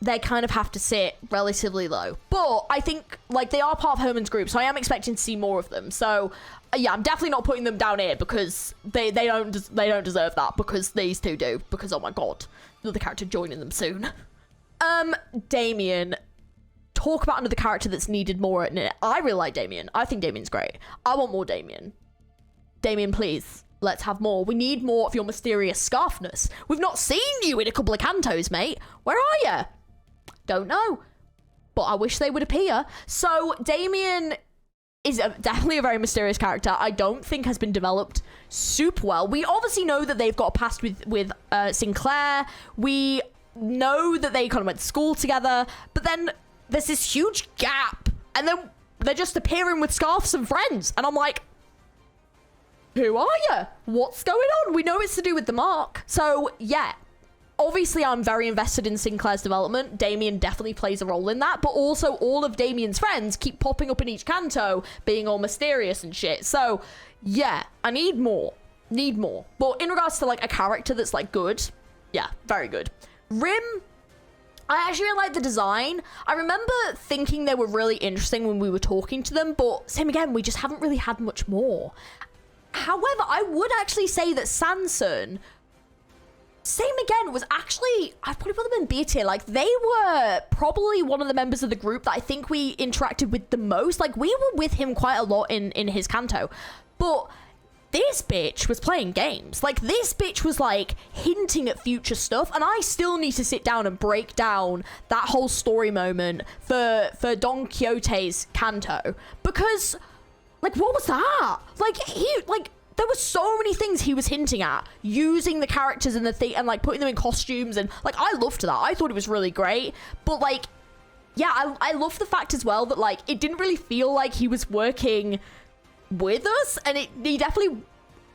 S1: they kind of have to sit relatively low. But I think like they are part of Herman's group, so I am expecting to see more of them. So yeah, I'm definitely not putting them down here because they don't deserve that, because these two do. Because oh my god, another character joining them soon. Damien. Talk about another character that's needed more in it. I really like Damien. I think Damien's great. I want more Damien. Damien, please. Let's have more. We need more of your mysterious scarfness. We've not seen you in a couple of Kantos, mate. Where are you? Don't know. But I wish they would appear. So Damien is definitely a very mysterious character. I don't think has been developed super well. We obviously know that they've got a past with Sinclair. We know that they kind of went to school together, but then there's this huge gap, and then they're just appearing with scarves and friends, and I'm like, who are you? What's going on? We know it's to do with the mark. So yeah, obviously I'm very invested in Sinclair's development. Damien definitely plays a role in that, but also all of Damien's friends keep popping up in each Kanto, being all mysterious and shit. So yeah, I need more. But in regards to like a character that's like good, yeah, very good. Rim, I actually really like the design. I remember thinking they were really interesting when we were talking to them, but same again, we just haven't really had much more. However, I would actually say that Sanson, same again, was actually, I'd probably put them in B tier. Like, they were probably one of the members of the group that I think we interacted with the most. Like, we were with him quite a lot in his Kanto. But this bitch was playing games. Like, this bitch was, like, hinting at future stuff. And I still need to sit down and break down that whole story moment for Don Quixote's Kanto. Because, like, what was that? Like, there were so many things he was hinting at, using the characters and and like putting them in costumes, and like I loved that. I thought it was really great. But like, yeah, I love the fact as well that like it didn't really feel like he was working with us, and he definitely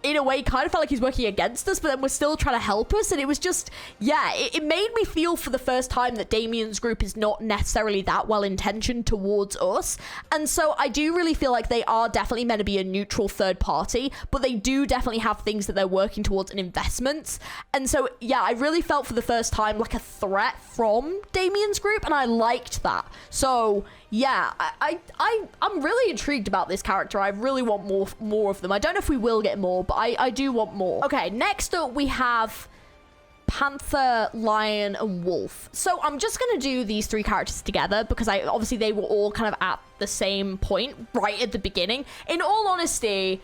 S1: in a way, kind of felt like he's working against us, but then we're still trying to help us. And it was just, yeah, it made me feel for the first time that Damien's group is not necessarily that well-intentioned towards us. And so I do really feel like they are definitely meant to be a neutral third party, but they do definitely have things that they're working towards and investments. And so, yeah, I really felt for the first time like a threat from Damien's group, and I liked that. So yeah, I'm really intrigued about this character. I really want more of them. I don't know if we will get more, but I do want more. Okay, next up we have Panther, Lion, and Wolf. So I'm just gonna do these three characters together because obviously they were all kind of at the same point right at the beginning. In all honesty,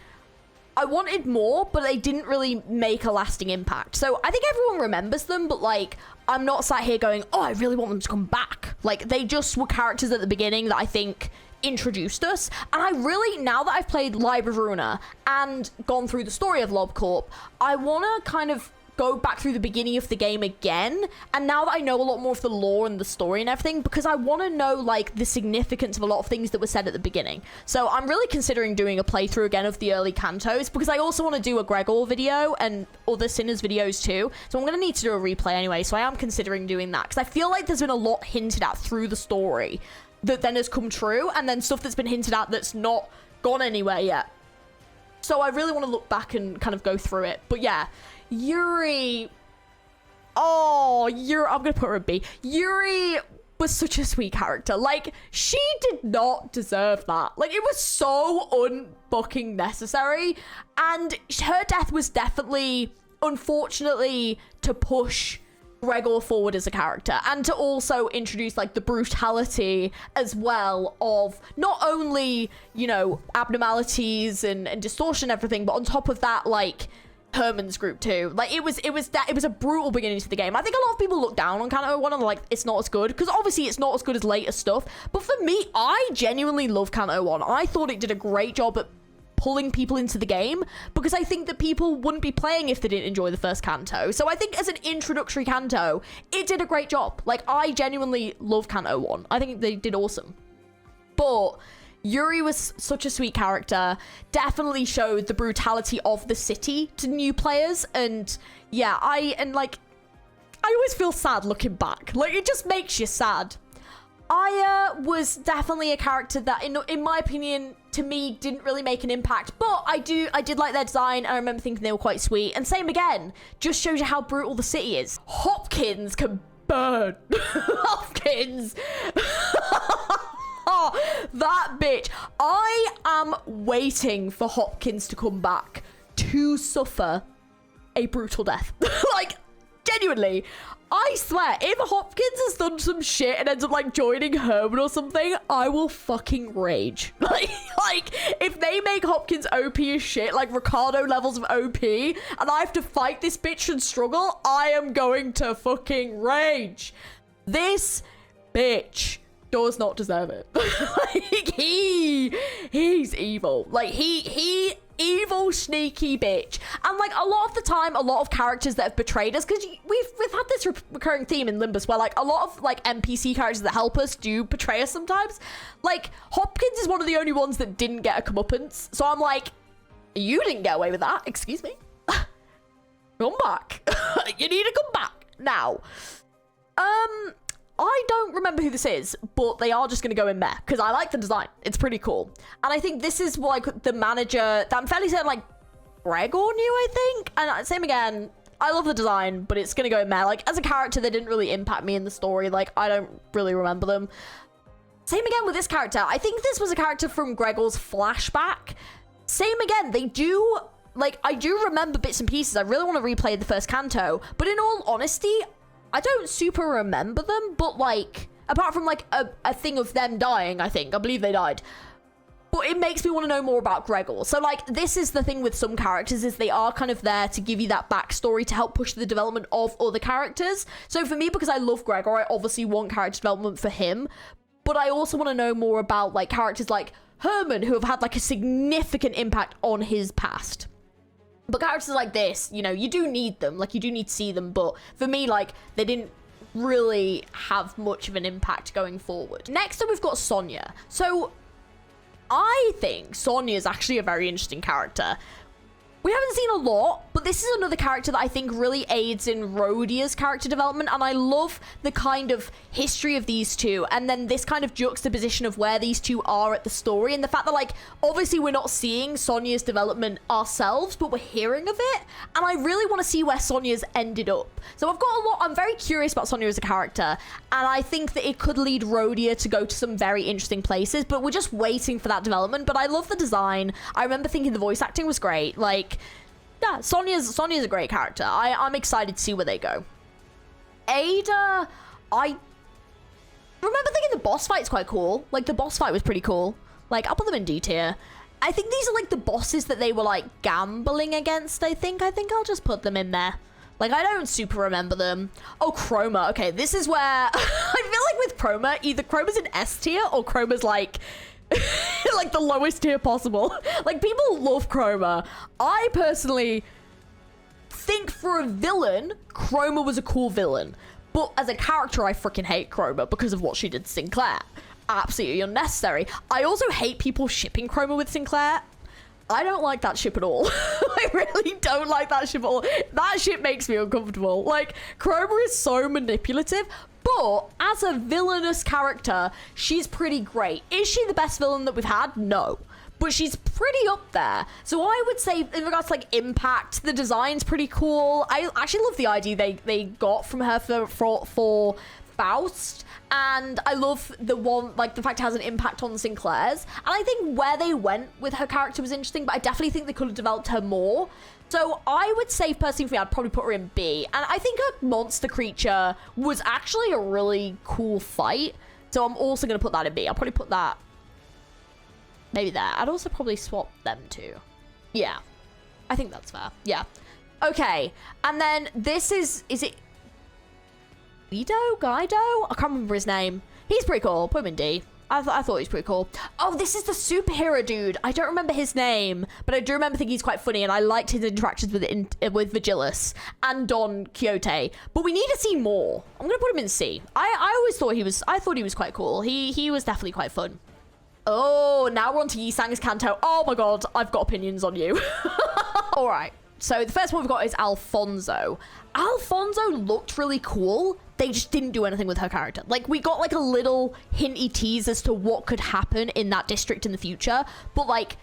S1: I wanted more, but they didn't really make a lasting impact. So I think everyone remembers them, but like, I'm not sat here going, oh, I really want them to come back. Like, they just were characters at the beginning that I think introduced us. And I really, now that I've played Library of Ruina and gone through the story of LobCorp, I want to kind of go back through the beginning of the game again, and now that I know a lot more of the lore and the story and everything, because I want to know like the significance of a lot of things that were said at the beginning. So I'm really considering doing a playthrough again of the early Cantos, because I also want to do a Gregor video and other Sinners videos too, so I'm going to need to do a replay anyway. So I am considering doing that, because I feel like there's been a lot hinted at through the story that then has come true, and then stuff that's been hinted at that's not gone anywhere yet. So I really want to look back and kind of go through it. But yeah, Yuri, I'm gonna put her a B. Yuri was such a sweet character. Like, she did not deserve that. Like, it was so unfucking necessary, and her death was definitely, unfortunately, to push Gregor forward as a character, and to also introduce like the brutality as well of not only, you know, abnormalities and distortion and everything, but on top of that, like Herman's group too. Like, it was a brutal beginning to the game. I think a lot of people look down on Canto 1 and like, it's not as good, because obviously it's not as good as later stuff, but for me, I genuinely love Canto 1. I thought it did a great job at pulling people into the game, because I think that people wouldn't be playing if they didn't enjoy the first Canto. So I think as an introductory Canto, it did a great job. Like, I genuinely love Canto 1. I think they did awesome. But Yuri was such a sweet character, definitely showed the brutality of the city to new players, and yeah, I always feel sad looking back. Like, it just makes you sad. Aya was definitely a character that, in my opinion, to me, didn't really make an impact, but I did like their design, and I remember thinking they were quite sweet. And same again, just shows you how brutal the city is. Hopkins can burn. Hopkins. That bitch. I am waiting for Hopkins to come back to suffer a brutal death. Like, genuinely, I swear, if Hopkins has done some shit and ends up like joining Herman or something, I will fucking rage. Like, if they make Hopkins OP as shit, like Ricardo levels of OP, and I have to fight this bitch and struggle, I am going to fucking rage. This bitch does not deserve it. Like, he's evil. Like, he evil, sneaky bitch. And like, a lot of the time, a lot of characters that have betrayed us, because we've had this recurring theme in Limbus where like a lot of like NPC characters that help us do betray us sometimes. Like, Hopkins is one of the only ones that didn't get a comeuppance. So I'm like, you didn't get away with that. Excuse me. Come back. You need to come back now. I don't remember who this is, but they are just going to go in there because I like the design. It's pretty cool. And I think this is like the manager that I'm fairly certain like Gregor knew, I think. And same again, I love the design, but it's going to go in there. Like, as a character, they didn't really impact me in the story. Like, I don't really remember them. Same again with this character. I think this was a character from Gregor's flashback. Same again, they do, like, I do remember bits and pieces. I really want to replay the first Canto, but in all honesty, I don't super remember them, but like, apart from like a thing of them dying, I believe they died. But it makes me want to know more about Gregor. So like, this is the thing with some characters, is they are kind of there to give you that backstory to help push the development of other characters. So for me, because I love Gregor, I obviously want character development for him, but I also want to know more about like characters like Herman, who have had like a significant impact on his past. But characters like this, you know, you do need them. Like, you do need to see them. But for me, like, they didn't really have much of an impact going forward. Next up, we've got Sonya. So I think Sonya is actually a very interesting character. we haven't seen a lot, but this is another character that I think really aids in Rhodia's character development, and I love the kind of history of these two, and then this kind of juxtaposition of where these two are at the story, and the fact that, like, obviously we're not seeing Sonia's development ourselves, but we're hearing of it, and I really want to see where Sonia's ended up. So I've got a lot, I'm very curious about Sonia as a character, and I think that it could lead Rhodia to go to some very interesting places, but we're just waiting for that development. But I love the design. I remember thinking the voice acting was great. Like, yeah, Sonia's a great character. I'm excited to see where they go. Ada, I remember thinking the boss fight's quite cool. Like, the boss fight was pretty cool. Like, I'll put them in D tier. I think these are, like, the bosses that they were, like, gambling against, I think. I think I'll just put them in there. Like, I don't super remember them. Oh, Chroma. Okay, this is where I feel like with Chroma, either Chroma's in S tier or Chroma's, like, like the lowest tier possible. Like, people love Chroma. I personally think for a villain, Chroma was a cool villain. But as a character, I freaking hate Chroma because of what she did to Sinclair. Absolutely unnecessary. I also hate people shipping Chroma with Sinclair. I don't like that ship at all. I really don't like that ship at all. That ship makes me uncomfortable. Like, Chroma is so manipulative, but as a villainous character, she's pretty great. Is she the best villain that we've had? No. But she's pretty up there. So I would say, in regards to, like, impact, the design's pretty cool. I actually love the idea they got from her for Faust. And I love the one, like, the fact it has an impact on Sinclair's. And I think where they went with her character was interesting, but I definitely think they could have developed her more. So I would say, personally for me, I'd probably put her in B. And I think her monster creature was actually a really cool fight. So I'm also going to put that in B. I'll probably put that maybe there. I'd also probably swap them too. Yeah, I think that's fair. Yeah. Okay. And then this is it Guido? I can't remember his name. He's pretty cool. Put him in D. I thought he was pretty cool. Oh, this is the superhero dude. I don't remember his name, but I do remember thinking he's quite funny, and I liked his interactions with Vigilis and Don Quixote. But we need to see more. I'm gonna put him in C. I always thought he was quite cool. He was definitely quite fun. Oh, now we're on to Yi Sang's Kanto. Oh my god, I've got opinions on you. All right. So the first one we've got is Alfonso. Alfonso looked really cool. They just didn't do anything with her character. Like, we got, like, a little hinty tease as to what could happen in that district in the future. But, like,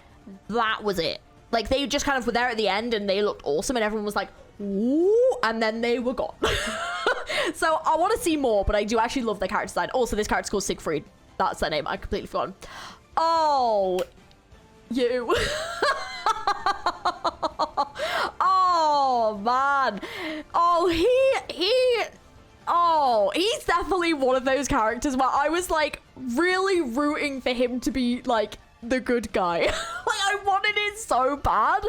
S1: that was it. Like, they just kind of were there at the end and they looked awesome and everyone was like, ooh, and then they were gone. So I want to see more, but I do actually love their character design. Also, this character's called Siegfried. That's their name. I completely forgot. Oh, you. Oh, man. Oh, he's definitely one of those characters where I was, like, really rooting for him to be, like, the good guy. Like, I wanted it so bad.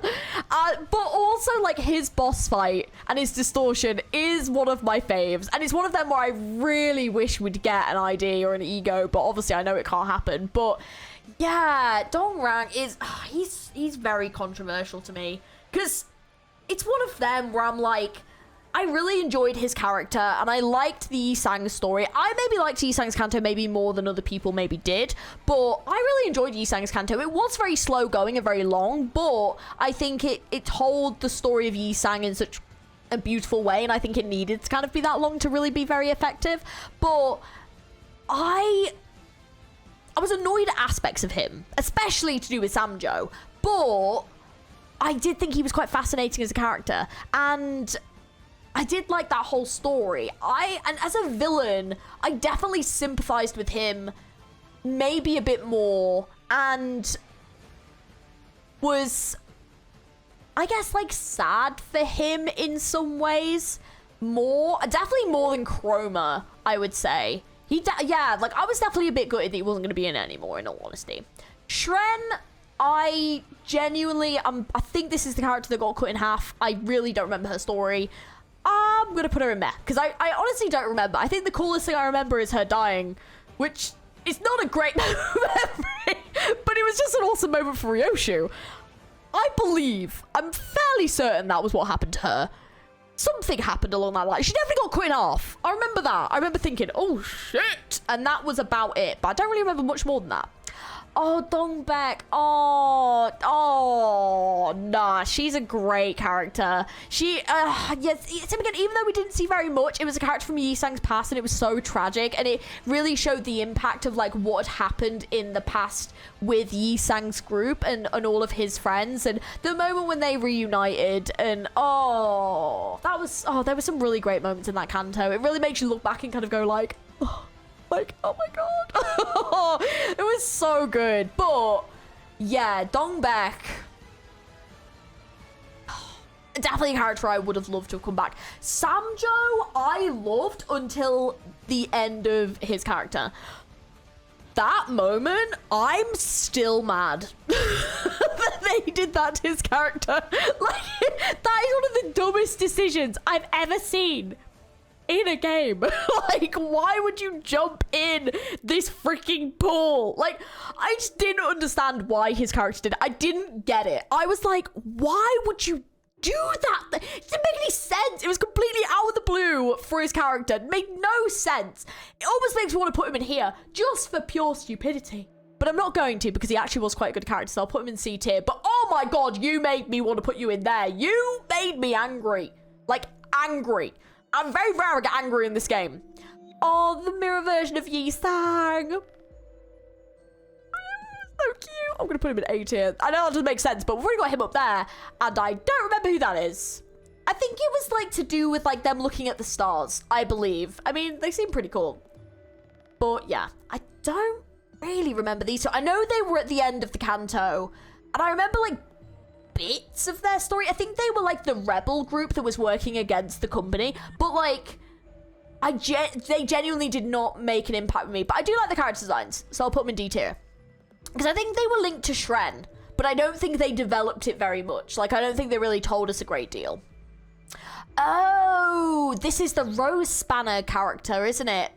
S1: But also, like, his boss fight and his distortion is one of my faves. And it's one of them where I really wish we'd get an ID or an ego, but obviously I know it can't happen. But, yeah, Dong Rang is... he's very controversial to me. Because it's one of them where I'm like... I really enjoyed his character, and I liked the Yi Sang story. I maybe liked Yi Sang's Kanto maybe more than other people maybe did, but I really enjoyed Yi Sang's Kanto. It was very slow going and very long, but I think it told the story of Yi Sang in such a beautiful way, and I think it needed to kind of be that long to really be very effective. But I was annoyed at aspects of him, especially to do with Samjo, but I did think he was quite fascinating as a character, and I did like that whole story. And as a villain, I definitely sympathized with him maybe a bit more, and was, I guess, like, sad for him in some ways. Definitely more than Chroma, I would say. Yeah, like, I was definitely a bit gutted that he wasn't going to be in it anymore, in all honesty. Shren, I genuinely, I think this is the character that got cut in half. I really don't remember her story. I'm going to put her in meh, because I honestly don't remember. I think the coolest thing I remember is her dying, which is not a great memory, but it was just an awesome moment for Ryoshu. I'm fairly certain that was what happened to her. Something happened along that line. She definitely got cut in half. I remember that. I remember thinking, oh, shit. And that was about it, but I don't really remember much more than that. Oh, Dongbaek. Oh, nah. She's a great character. She, yes, again, even though we didn't see very much, it was a character from Yi Sang's past, and it was so tragic, and it really showed the impact of, like, what had happened in the past with Yi Sang's group and all of his friends, and the moment when they reunited, and, there were some really great moments in that canto. It really makes you look back and kind of go, like, oh my god. It was so good. But yeah, Dongbaek, definitely a character I would have loved to have come back. Samjo I loved until the end of his character. That moment, I'm still mad that they did that to his character. Like, that is one of the dumbest decisions I've ever seen in a game. Like, why would you jump in this freaking pool? Like, I just didn't understand why his character did it. I didn't get it. I was like, why would you do that? It didn't make any sense. It was completely out of the blue for his character. It made no sense. It almost makes me want to put him in here just for pure stupidity. But I'm not going to, because he actually was quite a good character, so I'll put him in C tier. But oh my god, you made me want to put you in there. You made me angry. Like, angry. I'm very rare I get angry in this game. Oh, the mirror version of Yi Sang. So cute. I'm going to put him in A tier. I know that doesn't make sense, but we've already got him up there. And I don't remember who that is. I think it was, like, to do with, like, them looking at the stars, I believe. I mean, they seem pretty cool. But, yeah. I don't really remember these two. I know they were at the end of the canto. And I remember, like, bits of their story. I think they were like the rebel group that was working against the company, but like they genuinely did not make an impact with me. But I do like the character designs, so I'll put them in D tier, because I think they were linked to Shren, but I don't think they developed it very much. Like, I don't think they really told us a great deal. Oh, this is the Rose Spanner character, isn't it?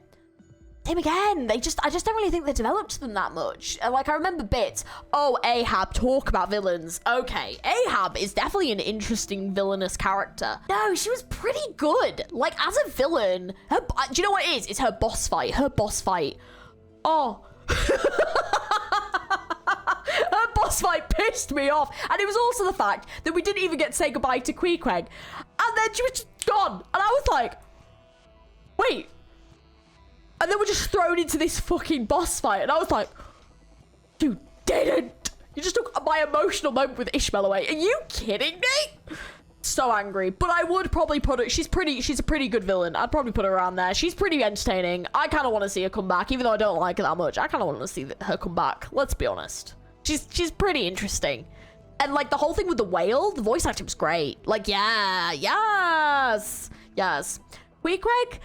S1: Him again. I just don't really think they developed them that much. Like, I remember bits. Oh, Ahab, talk about villains. Okay, Ahab is definitely an interesting villainous character. No, she was pretty good. Like, as a villain, do you know what it is? It's her boss fight. Her boss fight. Oh. Her boss fight pissed me off. And it was also the fact that we didn't even get to say goodbye to Queequeg. And then she was just gone. And I was like, wait. And then we're just thrown into this fucking boss fight. And I was like, you didn't. You just took my emotional moment with Ishmael away. Are you kidding me? So angry. But I would probably put her, she's a pretty good villain. I'd probably put her around there. She's pretty entertaining. I kind of want to see her come back, even though I don't like her that much. I kind of want to see her come back. Let's be honest. She's pretty interesting. And like the whole thing with the whale, the voice acting was great. Like, yeah, yes. Queequeg,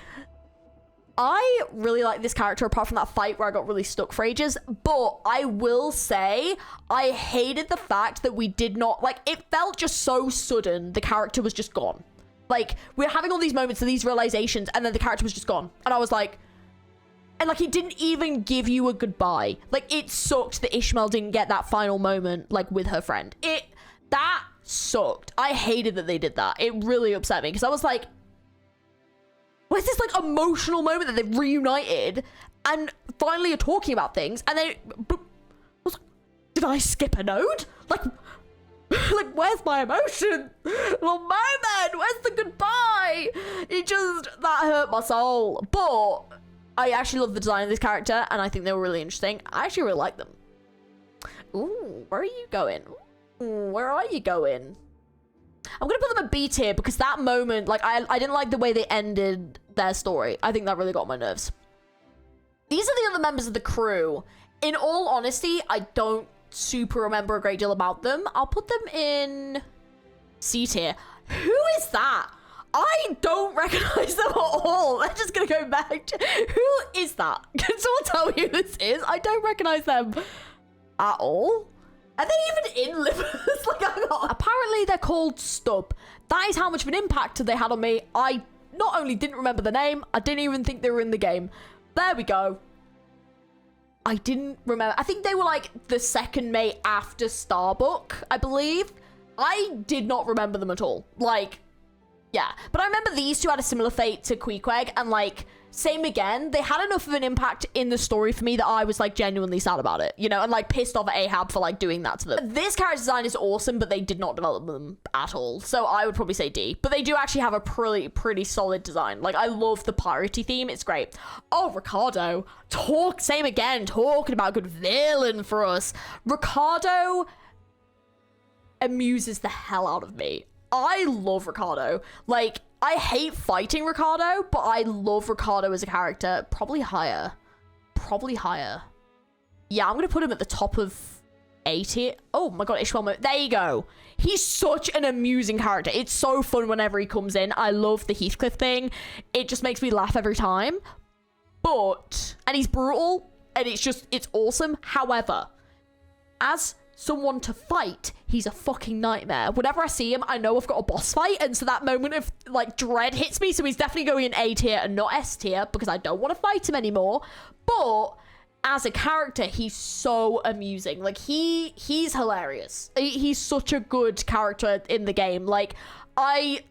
S1: I really like this character, apart from that fight where I got really stuck for ages. But I will say, I hated the fact that we did not, like, it felt just so sudden. The character was just gone. Like, we're having all these moments and these realizations, and then the character was just gone. And I was like, and like, it didn't even give you a goodbye. Like, it sucked that Ishmael didn't get that final moment, like, with her friend. That sucked. I hated that they did that. It really upset me, because I was like, where's this like emotional moment that they've reunited and finally are talking about things, and then did I skip a node? Like where's my emotion? Little moment, where's the goodbye? That hurt my soul. But I actually love the design of this character, and I think they were really interesting. I actually really like them. Ooh, where are you going? Ooh, where are you going? I'm gonna put them a B tier, because that moment, like, I didn't like the way they ended their story. I think that really got on my nerves. These are the other members of the crew. In all honesty, I don't super remember a great deal about them. I'll put them in C tier. Who is that? I don't recognize them at all. They're just gonna go back to... Who is that? Can someone tell me who this is? I don't recognize them at all. Are they even in Limbus? Like, apparently they're called Stub. That is how much of an impact they had on me. I not only didn't remember the name, I didn't even think they were in the game. There we go. I didn't remember. I think they were like the second mate after Starbuck, I believe. I did not remember them at all. Like, yeah. But I remember these two had a similar fate to Queequeg, and like, same again. They had enough of an impact in the story for me that I was like genuinely sad about it, you know, and like pissed off at Ahab for like doing that to them. This character design is awesome, but they did not develop them at all. So I would probably say D. But they do actually have a pretty solid design. Like, I love the piratey theme. It's great. Oh, Ricardo. Same again. Talking about a good villain for us. Ricardo amuses the hell out of me. I love Ricardo. Like, I hate fighting Ricardo, but I love Ricardo as a character. Probably higher. Yeah, I'm gonna put him at the top of 80. Oh my god, Ishmael. There you go. He's such an amusing character. It's so fun whenever he comes in. I love the Heathcliff thing. It just makes me laugh every time. And he's brutal, and it's awesome. However, as someone to fight, he's a fucking nightmare. Whenever I see him, I know I've got a boss fight, and so that moment of like dread hits me. So he's definitely going in A tier and not S tier because I don't want to fight him anymore. But as a character, he's so amusing. Like, he's hilarious. He's such a good character in the game. Like, I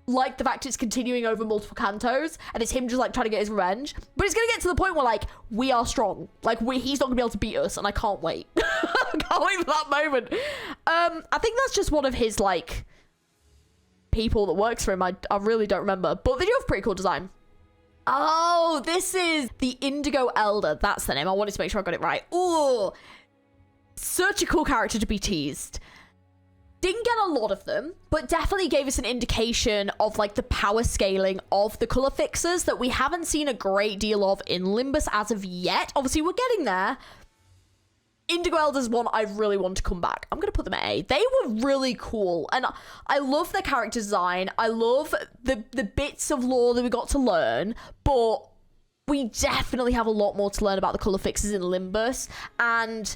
S1: like the fact it's continuing over multiple cantos, and it's him just like trying to get his revenge. But it's gonna get to the point where like we are strong. Like, he's not gonna be able to beat us, and I can't wait. I can't wait for that moment. I think that's just one of his like people that works for him. I really don't remember, but they do have pretty cool design. Oh, this is the Indigo Elder. That's the name. I wanted to make sure I got it right. Ooh, such a cool character to be teased. Didn't get a lot of them, but definitely gave us an indication of like the power scaling of the color fixers that we haven't seen a great deal of in Limbus as of yet. Obviously, we're getting there. Indigo Elder's one I really want to come back. I'm going to put them at A. They were really cool, and I love their character design. I love the bits of lore that we got to learn, but we definitely have a lot more to learn about the color fixes in Limbus, and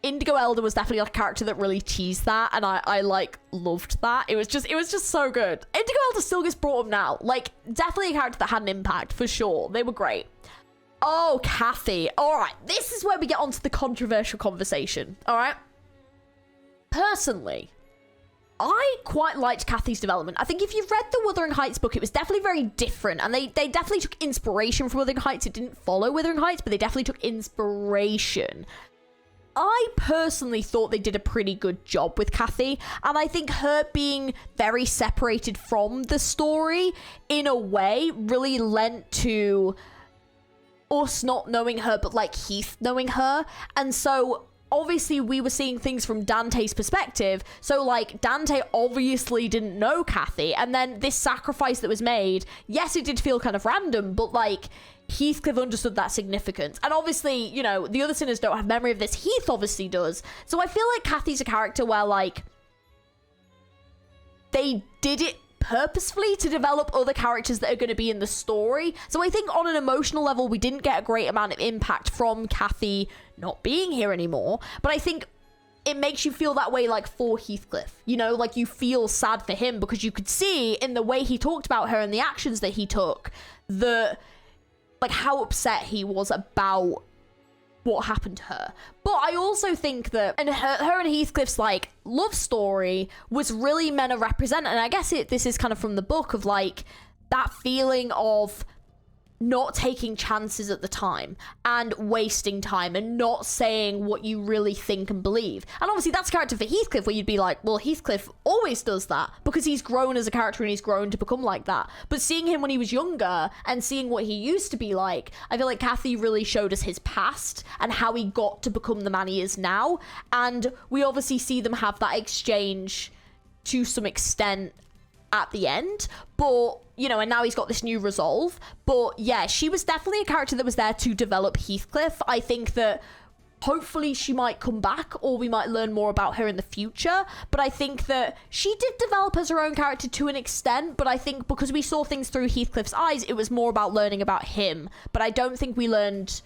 S1: Indigo Elder was definitely like a character that really teased that, and I like loved that. It was just so good. Indigo Elder still gets brought up now. Like, definitely a character that had an impact for sure. They were great. Oh, Kathy. All right, this is where we get onto the controversial conversation. All right. Personally, I quite liked Kathy's development. I think if you've read the Wuthering Heights book, it was definitely very different, and they definitely took inspiration from Wuthering Heights. It didn't follow Wuthering Heights, but they definitely took inspiration. I personally thought they did a pretty good job with Kathy, and I think her being very separated from the story in a way really lent to us not knowing her, but like Heath knowing her. And so obviously we were seeing things from Dante's perspective, so like Dante obviously didn't know Kathy, and then this sacrifice that was made, yes, it did feel kind of random, but like Heathcliff understood that significance. And obviously, you know, the other sinners don't have memory of this. Heath obviously does. So I feel like Kathy's a character where like they did it purposefully to develop other characters that are going to be in the story. So I think on an emotional level, we didn't get a great amount of impact from Kathy not being here anymore. But I think it makes you feel that way, like, for Heathcliff. You know, like, you feel sad for him because you could see in the way he talked about her and the actions that he took, like, how upset he was about what happened to her. But I also think that, and her and Heathcliff's like love story was really meant to represent, and I guess this is kind of from the book, of like that feeling of not taking chances at the time and wasting time and not saying what you really think and believe. And obviously that's a character for Heathcliff where you'd be like, well, Heathcliff always does that because he's grown as a character and he's grown to become like that. But seeing him when he was younger and seeing what he used to be like, I feel like Kathy really showed us his past and how he got to become the man he is now. And we obviously see them have that exchange to some extent at the end, but you know, and now he's got this new resolve. But yeah, she was definitely a character that was there to develop Heathcliff. I think that hopefully she might come back, or we might learn more about her in the future. But I think that she did develop as her own character to an extent, but I think because we saw things through Heathcliff's eyes, it was more about learning about him. But I don't think we learned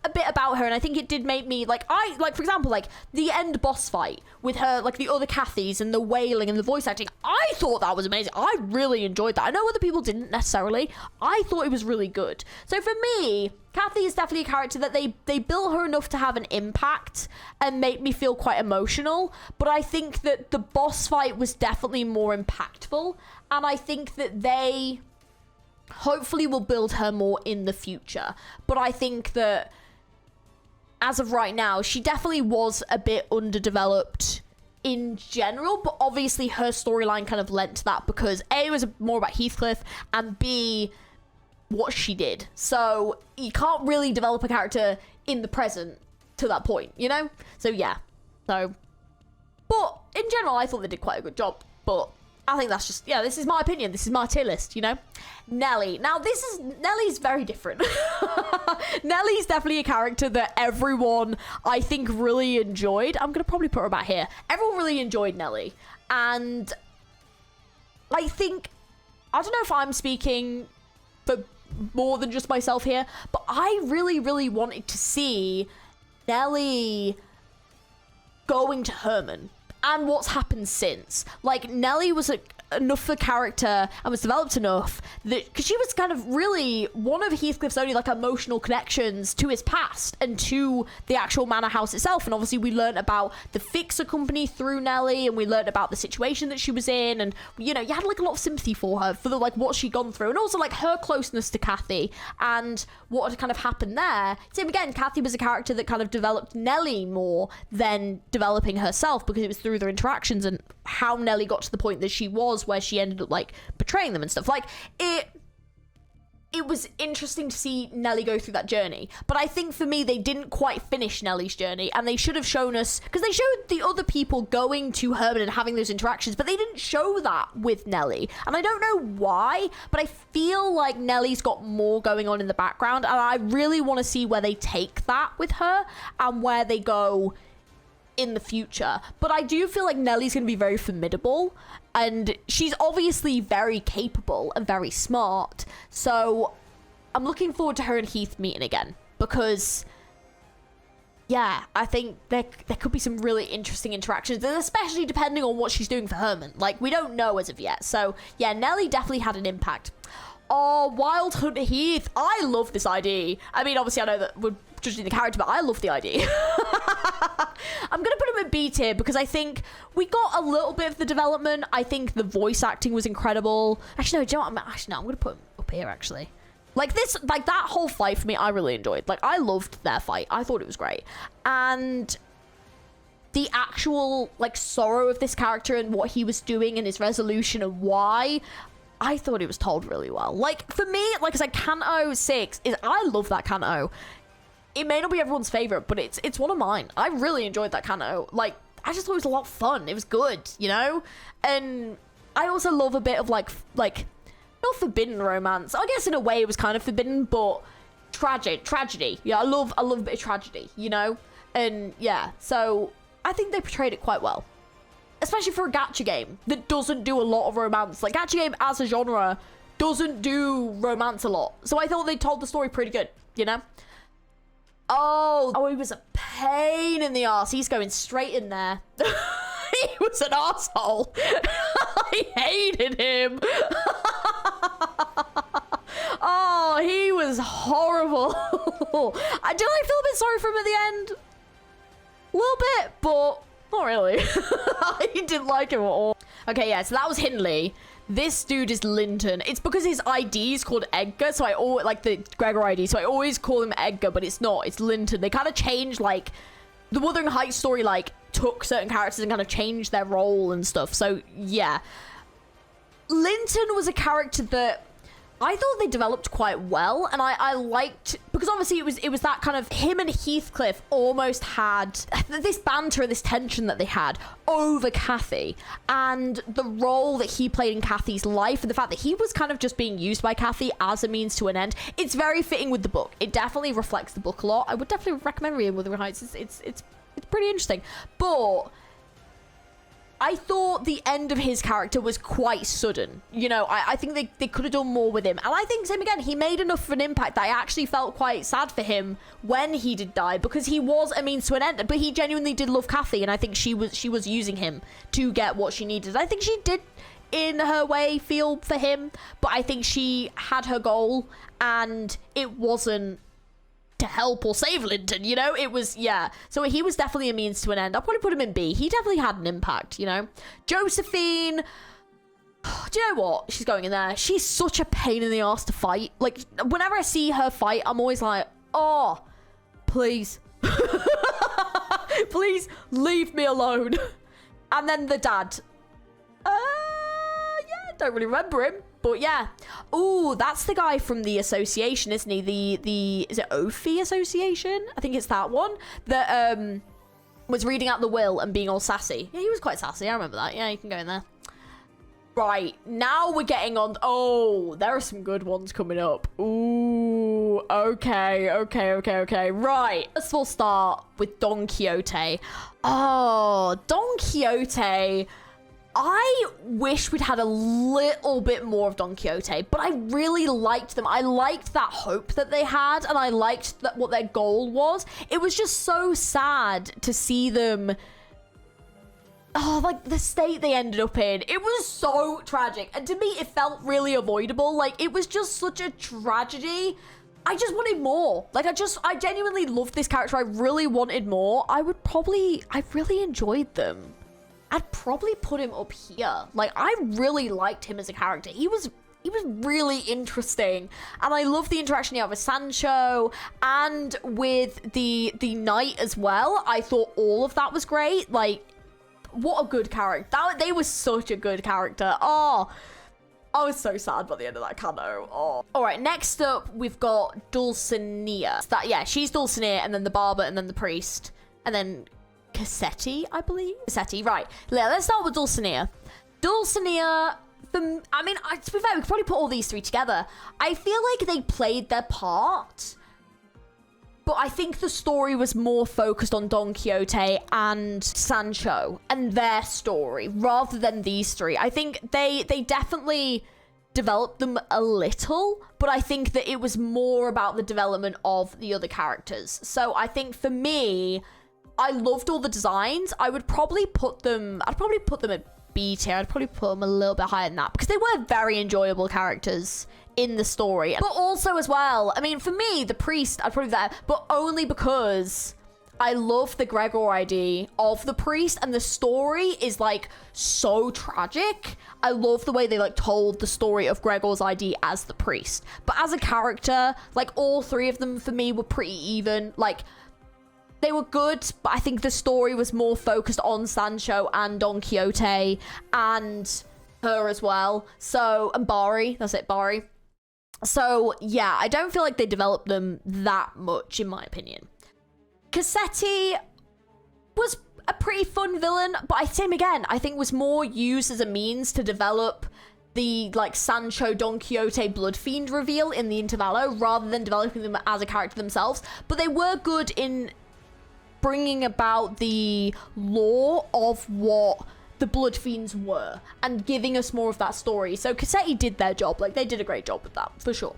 S1: a bit about her, and I think it did make me like, for example, like the end boss fight with her, like the other Kathys and the wailing and the voice acting, I thought that was amazing. I really enjoyed that. I know other people didn't necessarily. I thought it was really good. So for me, Kathy is definitely a character that they built her enough to have an impact and make me feel quite emotional, but I think that the boss fight was definitely more impactful, and I think that they hopefully we'll build her more in the future. But I think that as of right now, she definitely was a bit underdeveloped in general, but obviously her storyline kind of lent to that because A, it was more about Heathcliff, and B, what she did. So you can't really develop a character in the present to that point, you know? So yeah. So, but in general, I thought they did quite a good job. But I think that's just, yeah, this is my opinion. This is my tier list, you know? Nelly. Now, Nelly's very different. Nelly's definitely a character that everyone, I think, really enjoyed. I'm going to probably put her about here. Everyone really enjoyed Nelly. And I think, I don't know if I'm speaking for more than just myself here, but I really, really wanted to see Nelly going to Herman and what's happened since. Like, Nelly was enough of a character and was developed enough that, because she was kind of really one of Heathcliff's only like emotional connections to his past and to the actual manor house itself. And obviously we learned about the Fixer Company through Nelly, and we learned about the situation that she was in, and you know, you had like a lot of sympathy for her, for the like what she'd gone through, and also like her closeness to Kathy and what had kind of happened there. Same again, Kathy was a character that kind of developed Nelly more than developing herself, because it was through their interactions and how Nelly got to the point that she was, where she ended up like betraying them and stuff. Like, it was interesting to see Nelly go through that journey, but I think for me they didn't quite finish Nelly's journey, and they should have shown us, because they showed the other people going to Herman and having those interactions, but they didn't show that with Nelly, and I don't know why, but I feel like Nelly's got more going on in the background, and I really want to see where they take that with her and where they go in the future. But I do feel like Nelly's going to be very formidable, and she's obviously very capable and very smart, so I'm looking forward to her and Heath meeting again, because yeah, I think there could be some really interesting interactions, and especially depending on what she's doing for Herman. Like, we don't know as of yet. So yeah, Nelly definitely had an impact. Oh, Wild Hunt Heath. I love this ID. I mean, obviously I know that we're judging the character, but I love the ID. I'm going to put him in B tier because I think we got a little bit of the development. I think the voice acting was incredible. Actually, no, do you know what? I'm going to put him up here, actually. Like this, like that whole fight for me, I really enjoyed. Like, I loved their fight. I thought it was great. And the actual, like, sorrow of this character and what he was doing and his resolution and why, I thought it was told really well. Like, for me, like I said, Kanto 6 is, I love that Kanto. It may not be everyone's favorite, but it's one of mine. I really enjoyed that Kanto. Like, I just thought it was a lot of fun. It was good, you know? And I also love a bit of like not forbidden romance. I guess in a way it was kind of forbidden, but tragedy. Yeah, I love a bit of tragedy, you know? And yeah, so I think they portrayed it quite well. Especially for a gacha game that doesn't do a lot of romance. Like, gacha game as a genre doesn't do romance a lot. So I thought they told the story pretty good, you know? Oh, he was a pain in the arse. He's going straight in there. He was an arsehole. I hated him. Oh, he was horrible. Did I feel a bit sorry for him at the end? A little bit, but not really. I didn't like him at all. Okay, yeah, so that was Hindley. This dude is Linton. It's because his ID is called Edgar, so I always, like the Gregor ID, so I always call him Edgar, but it's not. It's Linton. They kind of changed, like, the Wuthering Heights story, like, took certain characters and kind of changed their role and stuff. So, yeah. Linton was a character that I thought they developed quite well, and I liked, because obviously it was that kind of, him and Heathcliff almost had this banter, this tension that they had over Kathy, and the role that he played in Kathy's life, and the fact that he was kind of just being used by Kathy as a means to an end. It's very fitting with the book. It definitely reflects the book a lot. I would definitely recommend reading Wuthering Heights. It's pretty interesting, but I thought the end of his character was quite sudden. You know, I think they could have done more with him. And I think, same again, he made enough of an impact that I actually felt quite sad for him when he did die, because he was a means to an end. But he genuinely did love Kathy, and I think she was using him to get what she needed. I think she did, in her way, feel for him. But I think she had her goal, and it wasn't to help or save Linton, you know? It was, yeah. So he was definitely a means to an end. I'll probably put him in B. He definitely had an impact, you know? Josephine, Do you know what? She's going in there. She's such a pain in the ass to fight. Like, whenever I see her fight, I'm always like, oh, please. Please leave me alone. And then the dad. Yeah, don't really remember him. But yeah. Ooh, that's the guy from the association, isn't he? The is it Ophi Association? I think it's that one. That was reading out the will and being all sassy. Yeah, he was quite sassy. I remember that. Yeah, you can go in there. Right, now we're getting on. Oh, there are some good ones coming up. Ooh, okay. Right, let's all start with Don Quixote. Oh, Don Quixote. I wish we'd had a little bit more of Don Quixote, but I really liked them. I liked that hope that they had, and I liked that what their goal was. It was just so sad to see them. Oh, like the state they ended up in. It was so tragic. And to me, it felt really avoidable. Like, it was just such a tragedy. I just wanted more. Like, I genuinely loved this character. I really wanted more. I really enjoyed them. I'd probably put him up here. Like, I really liked him as a character. He was really interesting. And I love the interaction he had with Sancho and with the knight as well. I thought all of that was great. Like, what a good character. They were such a good character. Oh, I was so sad by the end of that cano. Oh. All right, next up, we've got Dulcinea. Yeah, she's Dulcinea, and then the barber, and then the priest, and then Cassetti, I believe. Cassetti, right. Yeah, let's start with Dulcinea. Dulcinea, I mean, to be fair, we could probably put all these three together. I feel like they played their part, but I think the story was more focused on Don Quixote and Sancho and their story rather than these three. I think they definitely developed them a little, but I think that it was more about the development of the other characters. So I think for me, I loved all the designs. I'd probably put them at B tier. I'd probably put them a little bit higher than that because they were very enjoyable characters in the story. But also as well, I mean, for me, the priest, I'd probably that, but only because I love the Gregor ID of the priest, and the story is like so tragic. I love the way they like told the story of Gregor's ID as the priest. But as a character, like all three of them for me were pretty even. Like, they were good, but I think the story was more focused on Sancho and Don Quixote and her as well. So, and Bari, that's it, Bari. So, yeah, I don't feel like they developed them that much, in my opinion. Cassetti was a pretty fun villain, but same again, I think was more used as a means to develop the, like, Sancho Don Quixote Blood Fiend reveal in the Intervallo, rather than developing them as a character themselves. But they were good in bringing about the lore of what the Blood Fiends were and giving us more of that story. So Cassetti did their job. Like, they did a great job with that, for sure.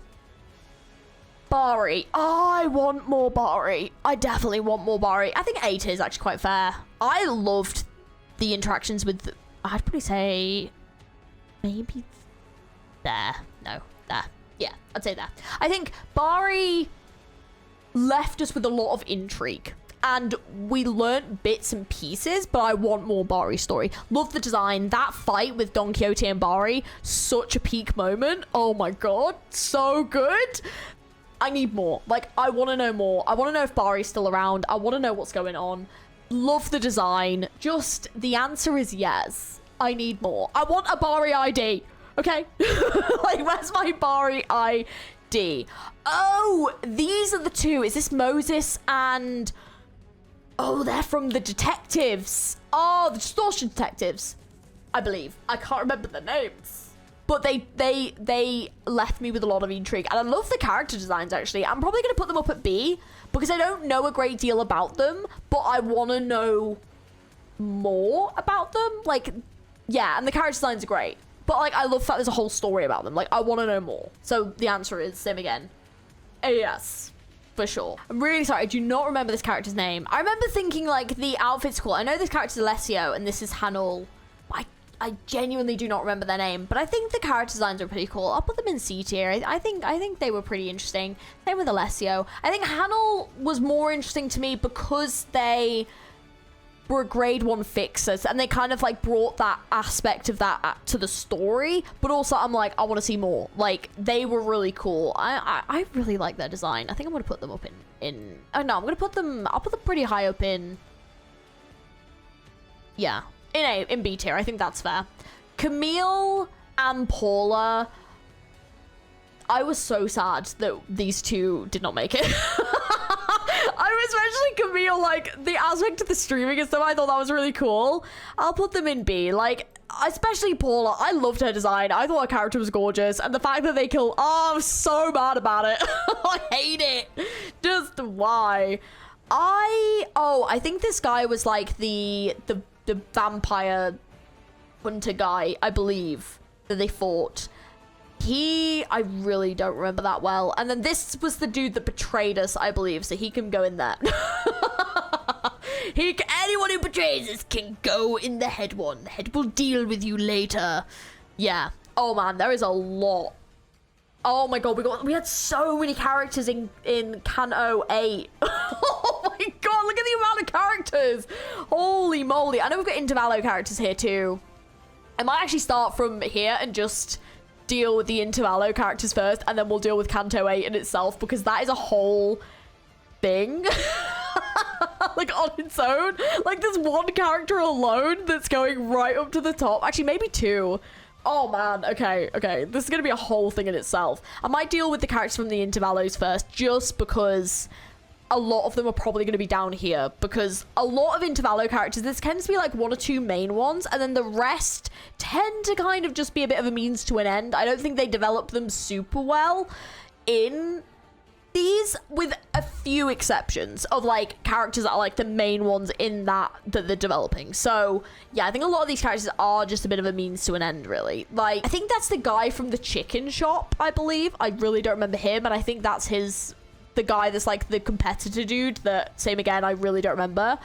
S1: Bari. I want more Bari. I definitely want more Bari. I think 8 is actually quite fair. I loved the interactions with, I'd probably say, maybe there. No, there. Yeah, I'd say there. I think Bari left us with a lot of intrigue. And we learnt bits and pieces, but I want more Bari story. Love the design. That fight with Don Quixote and Bari, such a peak moment. Oh my god, so good. I need more. Like, I want to know more. I want to know if Bari's still around. I want to know what's going on. Love the design. Just, the answer is yes. I need more. I want a Bari ID. Okay? Like, where's my Bari ID? Oh, these are the two. Is this Moses and... Oh, they're from the detectives. Oh, the distortion detectives, I believe. I can't remember their names. But they left me with a lot of intrigue. And I love the character designs, actually. I'm probably going to put them up at B because I don't know a great deal about them, but I want to know more about them. Like, yeah, and the character designs are great. But, like, I love that there's a whole story about them. Like, I want to know more. So the answer is, same again. Yes. For sure. I'm really sorry, I do not remember this character's name. I remember thinking, like, the outfit's cool. I know this character's Alessio, and this is Hanul. I genuinely do not remember their name, but I think the character designs are pretty cool. I'll put them in C tier. I think they were pretty interesting. Same with Alessio. I think Hanul was more interesting to me because they were grade 1 fixers, and they kind of like brought that aspect of that to the story, but also I'm like, I want to see more. Like, they were really cool. I really like their design. I think I'm gonna put them up in oh no, I'll put them pretty high up in, yeah, in B tier. I think that's fair. Camille and Paula, I was so sad that these two did not make it. Especially Camille, like, the aspect of the streaming and stuff, I thought that was really cool. I'll put them in B. Like, especially Paula, I loved her design. I thought her character was gorgeous. And the fact that they killed, oh, I'm so mad about it. I hate it. Just why? I think this guy was like the vampire hunter guy, I believe, that they fought. I really don't remember that well. And then this was the dude that betrayed us, I believe, so he can go in there. Anyone who betrays us can go in the head one. The head will deal with you later. Yeah. Oh man, there is a lot. Oh my god, we had so many characters in Kanto 8. Oh my god, look at the amount of characters. Holy moly. I know we've got Intervallo characters here too. I might actually start from here and just deal with the Intervallo characters first, and then we'll deal with Kanto 8 in itself, because that is a whole thing. Like, on its own. Like, there's one character alone that's going right up to the top. Actually, maybe two. Oh man, okay. This is gonna be a whole thing in itself. I might deal with the characters from the Intervallos first, just because a lot of them are probably going to be down here, because a lot of Intervallo characters, this tends to be like 1 or 2 main ones, and then the rest tend to kind of just be a bit of a means to an end. I don't think they develop them super well in these, with a few exceptions of like characters that are like the main ones in that they're developing. So yeah, I think a lot of these characters are just a bit of a means to an end, really. Like, I think that's the guy from the chicken shop, I believe. I really don't remember him, and I think that's the guy that's like the competitor dude that, same again, I really don't remember.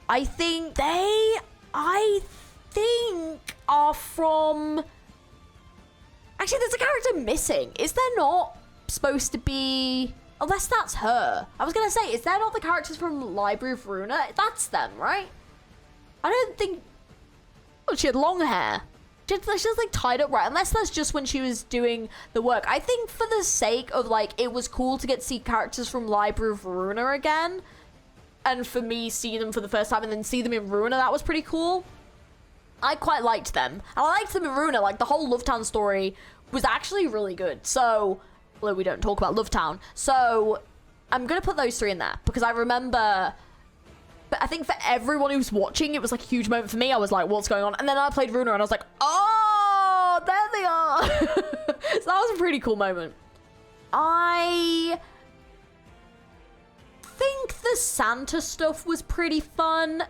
S1: I think are from, actually there's a character missing. Is there not supposed to be, unless that's her. I was gonna say, is there not the characters from Library of Runa? That's them, right? I don't think, oh, she had long hair. She was like tied up right, unless that's just when she was doing the work. I think for the sake of like, it was cool to get to see characters from Library of Runa again, and for me see them for the first time and then see them in Runa, that was pretty cool. I quite liked them, and I liked them in Runa. Like, the whole Lovetown story was actually really good. So, well, we don't talk about Lovetown, so I'm gonna put those 3 in there, because I remember. But I think for everyone who's watching, it was like a huge moment for me. I was like, what's going on? And then I played Runa and I was like, oh, there they are. So that was a pretty cool moment. I think the Santa stuff was pretty fun.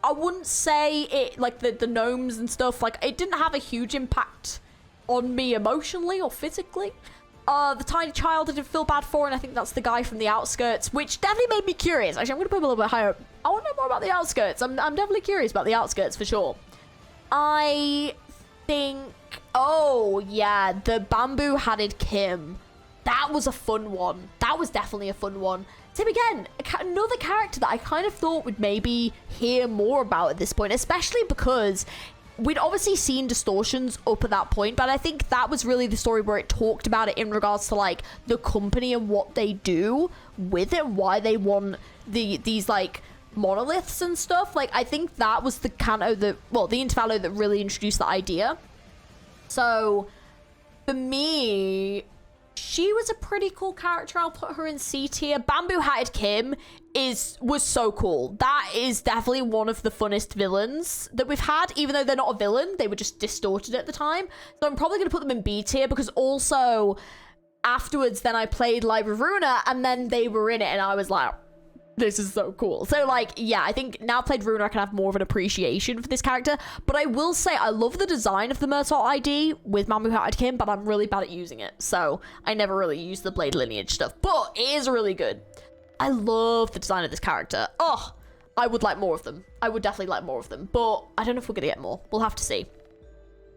S1: I wouldn't say it, like the gnomes and stuff, like it didn't have a huge impact on me emotionally or physically. The tiny child I did feel bad for, and I think that's the guy from the outskirts, which definitely made me curious. Actually, I'm going to put him a little bit higher up. I want to know more about the outskirts. I'm definitely curious about the outskirts for sure. I think, oh yeah, the bamboo-hatted Kim. That was a fun one. That was definitely a fun one. Same again, another character that I kind of thought would maybe hear more about at this point, especially because we'd obviously seen distortions up at that point, but I think that was really the story where it talked about it in regards to like the company and what they do with it, why they want these like monoliths and stuff. Like, I think that was the Kanto the Intervallo that really introduced the idea. So for me, she was a pretty cool character. I'll put her in C tier. Bamboo-hatted Kim was so cool. That is definitely one of the funnest villains that we've had, even though they're not a villain. They were just distorted at the time. So I'm probably going to put them in B tier, because also afterwards then I played Library of Runa and then they were in it and I was like, this is so cool. So like, yeah, I think now I've played Runa, I can have more of an appreciation for this character. But I will say I love the design of the Murtaugh ID with Bamboo-hatted Kim, but I'm really bad at using it. So I never really use the Blade Lineage stuff, but it is really good. I love the design of this character. Oh, I would like more of them. I would definitely like more of them, but I don't know if we're gonna get more. We'll have to see.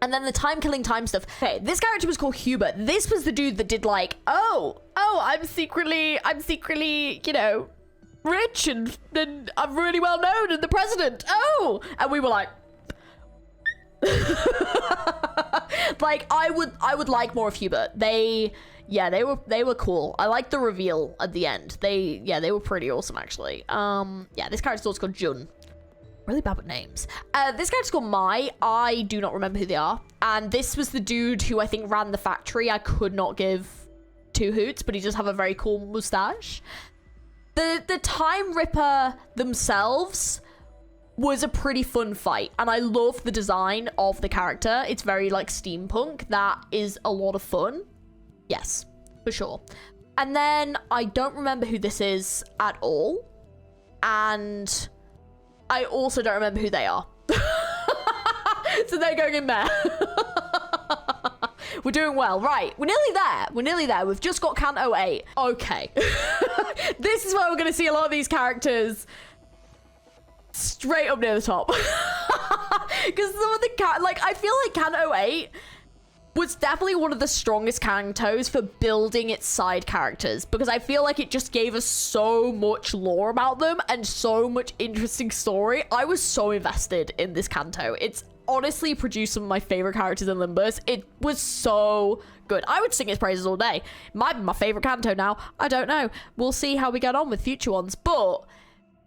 S1: And then the time-killing time stuff. Okay, this character was called Hubert. This was the dude that did like, oh, I'm secretly, you know, rich and I'm really well known and the president. Oh, and we were like, like I would like more of Hubert. They were cool. I like the reveal at the end. They were pretty awesome actually. Yeah, this character's also called Jun. Really bad with names. This character's called Mai. I do not remember who they are. And this was the dude who I think ran the factory. I could not give two hoots, but he does have a very cool mustache. The Time Ripper themselves was a pretty fun fight, and I love the design of the character. It's very like steampunk. That is a lot of fun. Yes, for sure. And then I don't remember who this is at all, and I also don't remember who they are. So they're going in there. We're doing well. Right, we're nearly there. We're nearly there. We've just got Kanto 8. Okay. This is where we're going to see a lot of these characters straight up near the top. Because some of the I feel like Kanto 8 was definitely one of the strongest Kantos for building its side characters, because I feel like it just gave us so much lore about them and so much interesting story. I was so invested in this Kanto. It's honestly produced some of my favorite characters in Limbus. It was so good. I would sing its praises all day. Might be my favorite Kanto now. I don't know. We'll see how we get on with future ones, but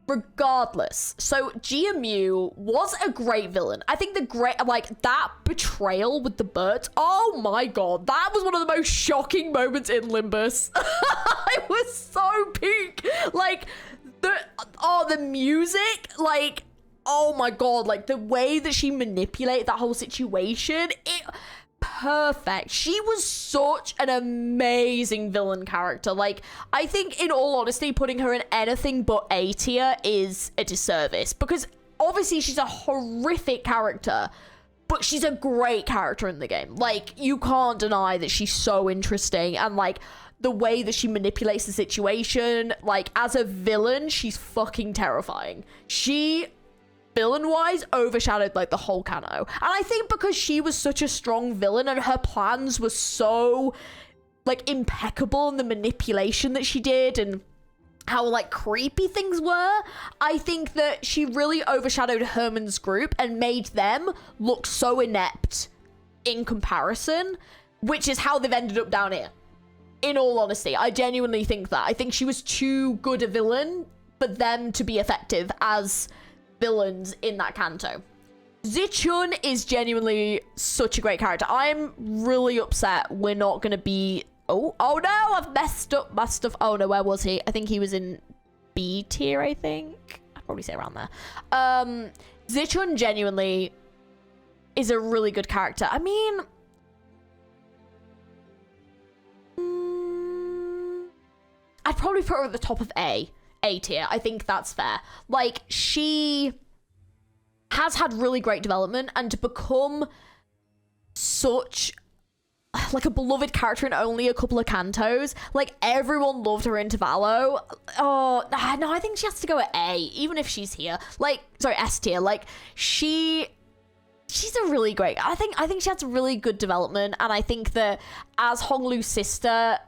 S1: regardless, so GMU was a great villain. I think that betrayal with the birds, oh my god, that was one of the most shocking moments in Limbus. I was so peak. Like, the music, like, oh my god, like the way that she manipulated that whole situation, perfect. She was such an amazing villain character. Like, I think in all honesty, putting her in anything but A tier is a disservice, because obviously she's a horrific character, but she's a great character in the game. Like, you can't deny that she's so interesting, and like the way that she manipulates the situation, like as a villain, she's fucking terrifying. She villain-wise overshadowed like the whole Kanto, and I think because she was such a strong villain and her plans were so like impeccable in the manipulation that she did and how like creepy things were, I think that she really overshadowed Herman's group and made them look so inept in comparison, which is how they've ended up down here. In all honesty, I genuinely think that. I think she was too good a villain for them to be effective as villains in that Kanto. Zichun is genuinely such a great character. I'm really upset we're not going to be... Oh no, I've messed up my stuff. Oh no, where was he? I think he was in B tier, I think. I'd probably say around there. Zichun genuinely is a really good character. I mean... I'd probably put her at the top of A tier. I think that's fair. Like, she has had really great development, and to become such like a beloved character in only a couple of Kantos, like everyone loved her in Tavallo. Oh no, I think she has to go at A, even if she's here. Like, sorry, S tier. Like, she's a really great, I think she has really good development, and I think that as Honglu's sister,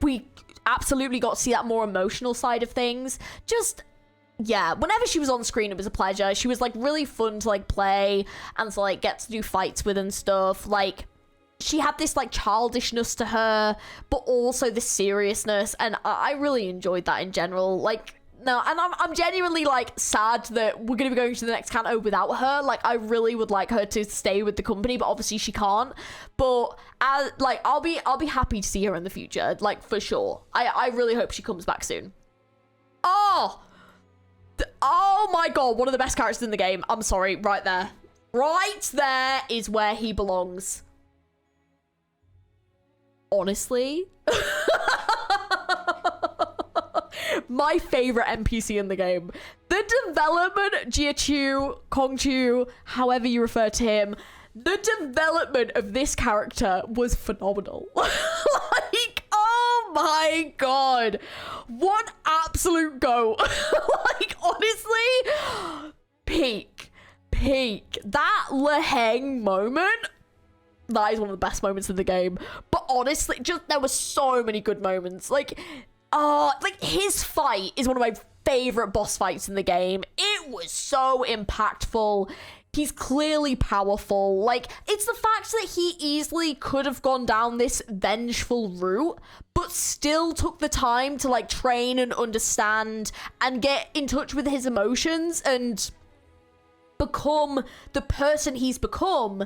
S1: we absolutely got to see that more emotional side of things. Just, yeah, whenever she was on screen, it was a pleasure. She was like really fun to like play and to like get to do fights with and stuff. Like, she had this like childishness to her, but also this seriousness, and I really enjoyed that in general. Like, no, and I'm genuinely like sad that we're gonna be going to the next Kanto without her. Like, I really would like her to stay with the company, but obviously she can't. But like, I'll be happy to see her in the future, like, for sure. I really hope she comes back soon. Oh my god, one of the best characters in the game. I'm sorry, right there is where he belongs. Honestly. My favorite NPC in the game. The development, Jia-Chu, Kong-Chu, however you refer to him, the development of this character was phenomenal. Like, oh my god. What absolute goat. Like, honestly, peak. That Laheng moment, that is one of the best moments in the game. But honestly, just there were so many good moments. Like his fight is one of my favorite boss fights in the game. It was so impactful. He's clearly powerful. Like, it's the fact that he easily could have gone down this vengeful route, but still took the time to, like, train and understand and get in touch with his emotions and become the person he's become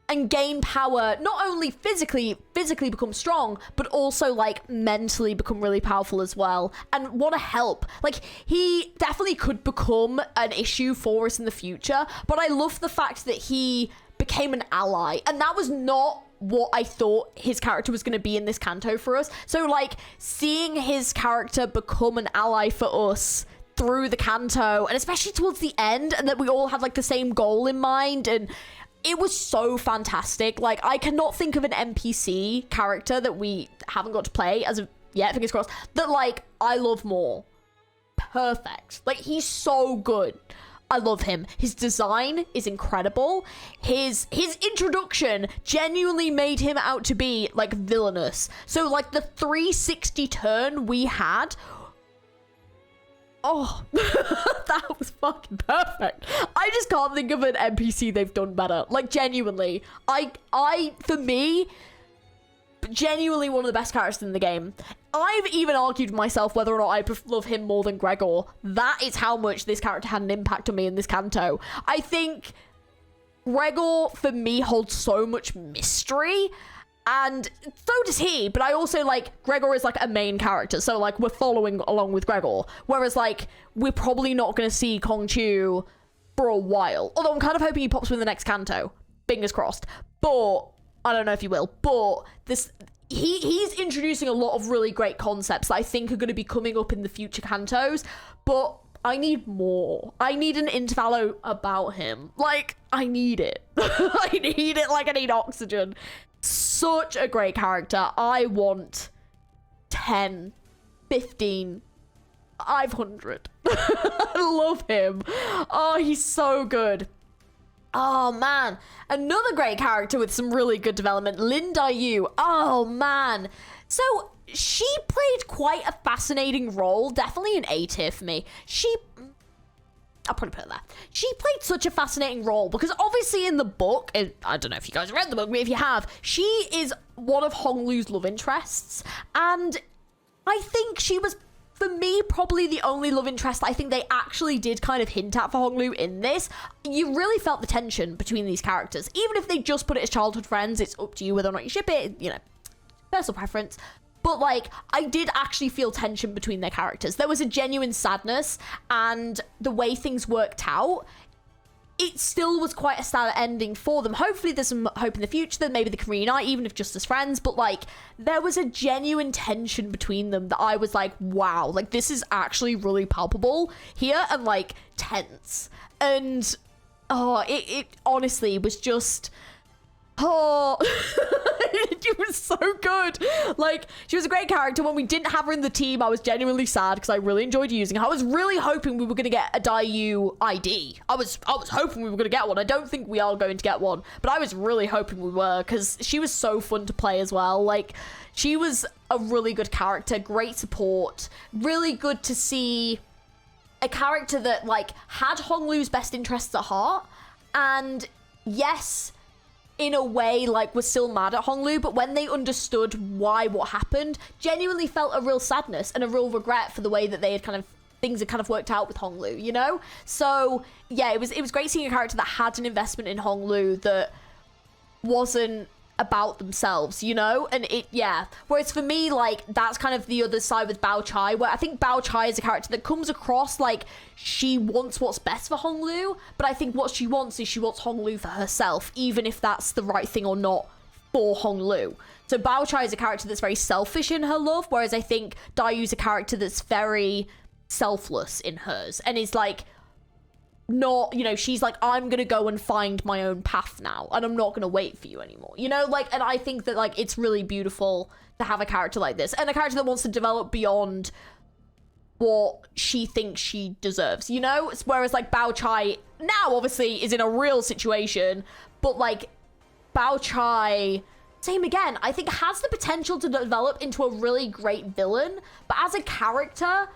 S1: and gain power, not only physically become strong, but also, like, mentally become really powerful as well. And want to help. Like, he definitely could become an issue for us in the future, but I love the fact that he became an ally, and that was not what I thought his character was going to be in this Kanto for us. So, like, seeing his character become an ally for us through the Kanto, and especially towards the end, and that we all had, like, the same goal in mind, and it was so fantastic. Like, I cannot think of an NPC character that we haven't got to play as of yet, fingers crossed, that, like, I love more. Perfect. Like, he's so good. I love him. His design is incredible. His introduction genuinely made him out to be, like, villainous. So, like, the 360 turn we had, oh, that was fucking perfect. I just can't think of an NPC they've done better. Like, genuinely. For me, genuinely one of the best characters in the game. I've even argued with myself whether or not I love him more than Gregor. That is how much this character had an impact on me in this Kanto. I think Gregor, for me, holds so much mystery. And so does he, but I also, like, Gregor is, like, a main character, so, like, we're following along with Gregor. Whereas, like, we're probably not going to see Kong Chu for a while. Although I'm kind of hoping he pops up in the next Kanto. Fingers crossed. But, I don't know if he will. But, he's introducing a lot of really great concepts that I think are going to be coming up in the future Kantos. But I need more. I need an intervallo about him. Like, I need it. I need it like I need oxygen. Such a great character. I want 10, 15, 500. I love him. Oh, he's so good. Oh, man. Another great character with some really good development, Lin Yu. Oh, man. So, she played quite a fascinating role. Definitely an A tier for me. I'll probably put it there. She played such a fascinating role because obviously in the book, I don't know if you guys read the book, but if you have, she is one of Honglu's love interests. And I think she was, for me, probably the only love interest I think they actually did kind of hint at for Honglu in this. You really felt the tension between these characters. Even if they just put it as childhood friends, it's up to you whether or not you ship it, you know, personal preference. But, like, I did actually feel tension between their characters. There was a genuine sadness, and the way things worked out, it still was quite a sad ending for them. Hopefully there's some hope in the future that maybe they can reunite, even if just as friends. But, like, there was a genuine tension between them that I was like, wow, like, this is actually really palpable here and, like, tense. And, oh, it honestly was just... Oh, it was so good. Like, she was a great character. When we didn't have her in the team, I was genuinely sad because I really enjoyed using her. I was really hoping we were going to get a Dayu ID. I was hoping we were going to get one. I don't think we are going to get one, but I was really hoping we were because she was so fun to play as well. Like, she was a really good character, great support, really good to see a character that, like, had Honglu's best interests at heart. And yes, in a way, like, was still mad at Honglu, but when they understood why what happened, genuinely felt a real sadness and a real regret for the way that they had things had kind of worked out with Honglu, you know? So, yeah, it was great seeing a character that had an investment in Honglu that wasn't about themselves, you know? And whereas for me, like, that's kind of the other side with Bao Chai, where I think Bao Chai is a character that comes across like she wants what's best for Honglu, but I think what she wants is she wants Honglu for herself, even if that's the right thing or not for Honglu. So Bao Chai is a character that's very selfish in her love, whereas I think Dayu's a character that's very selfless in hers and is like, not, you know, she's like, I'm gonna go and find my own path now and I'm not gonna wait for you anymore, you know? Like, and I think that, like, it's really beautiful to have a character like this and a character that wants to develop beyond what she thinks she deserves, you know? Whereas, like, Bao Chai now obviously is in a real situation, but, like, Bao Chai, same again, I think has the potential to develop into a really great villain, but as a character,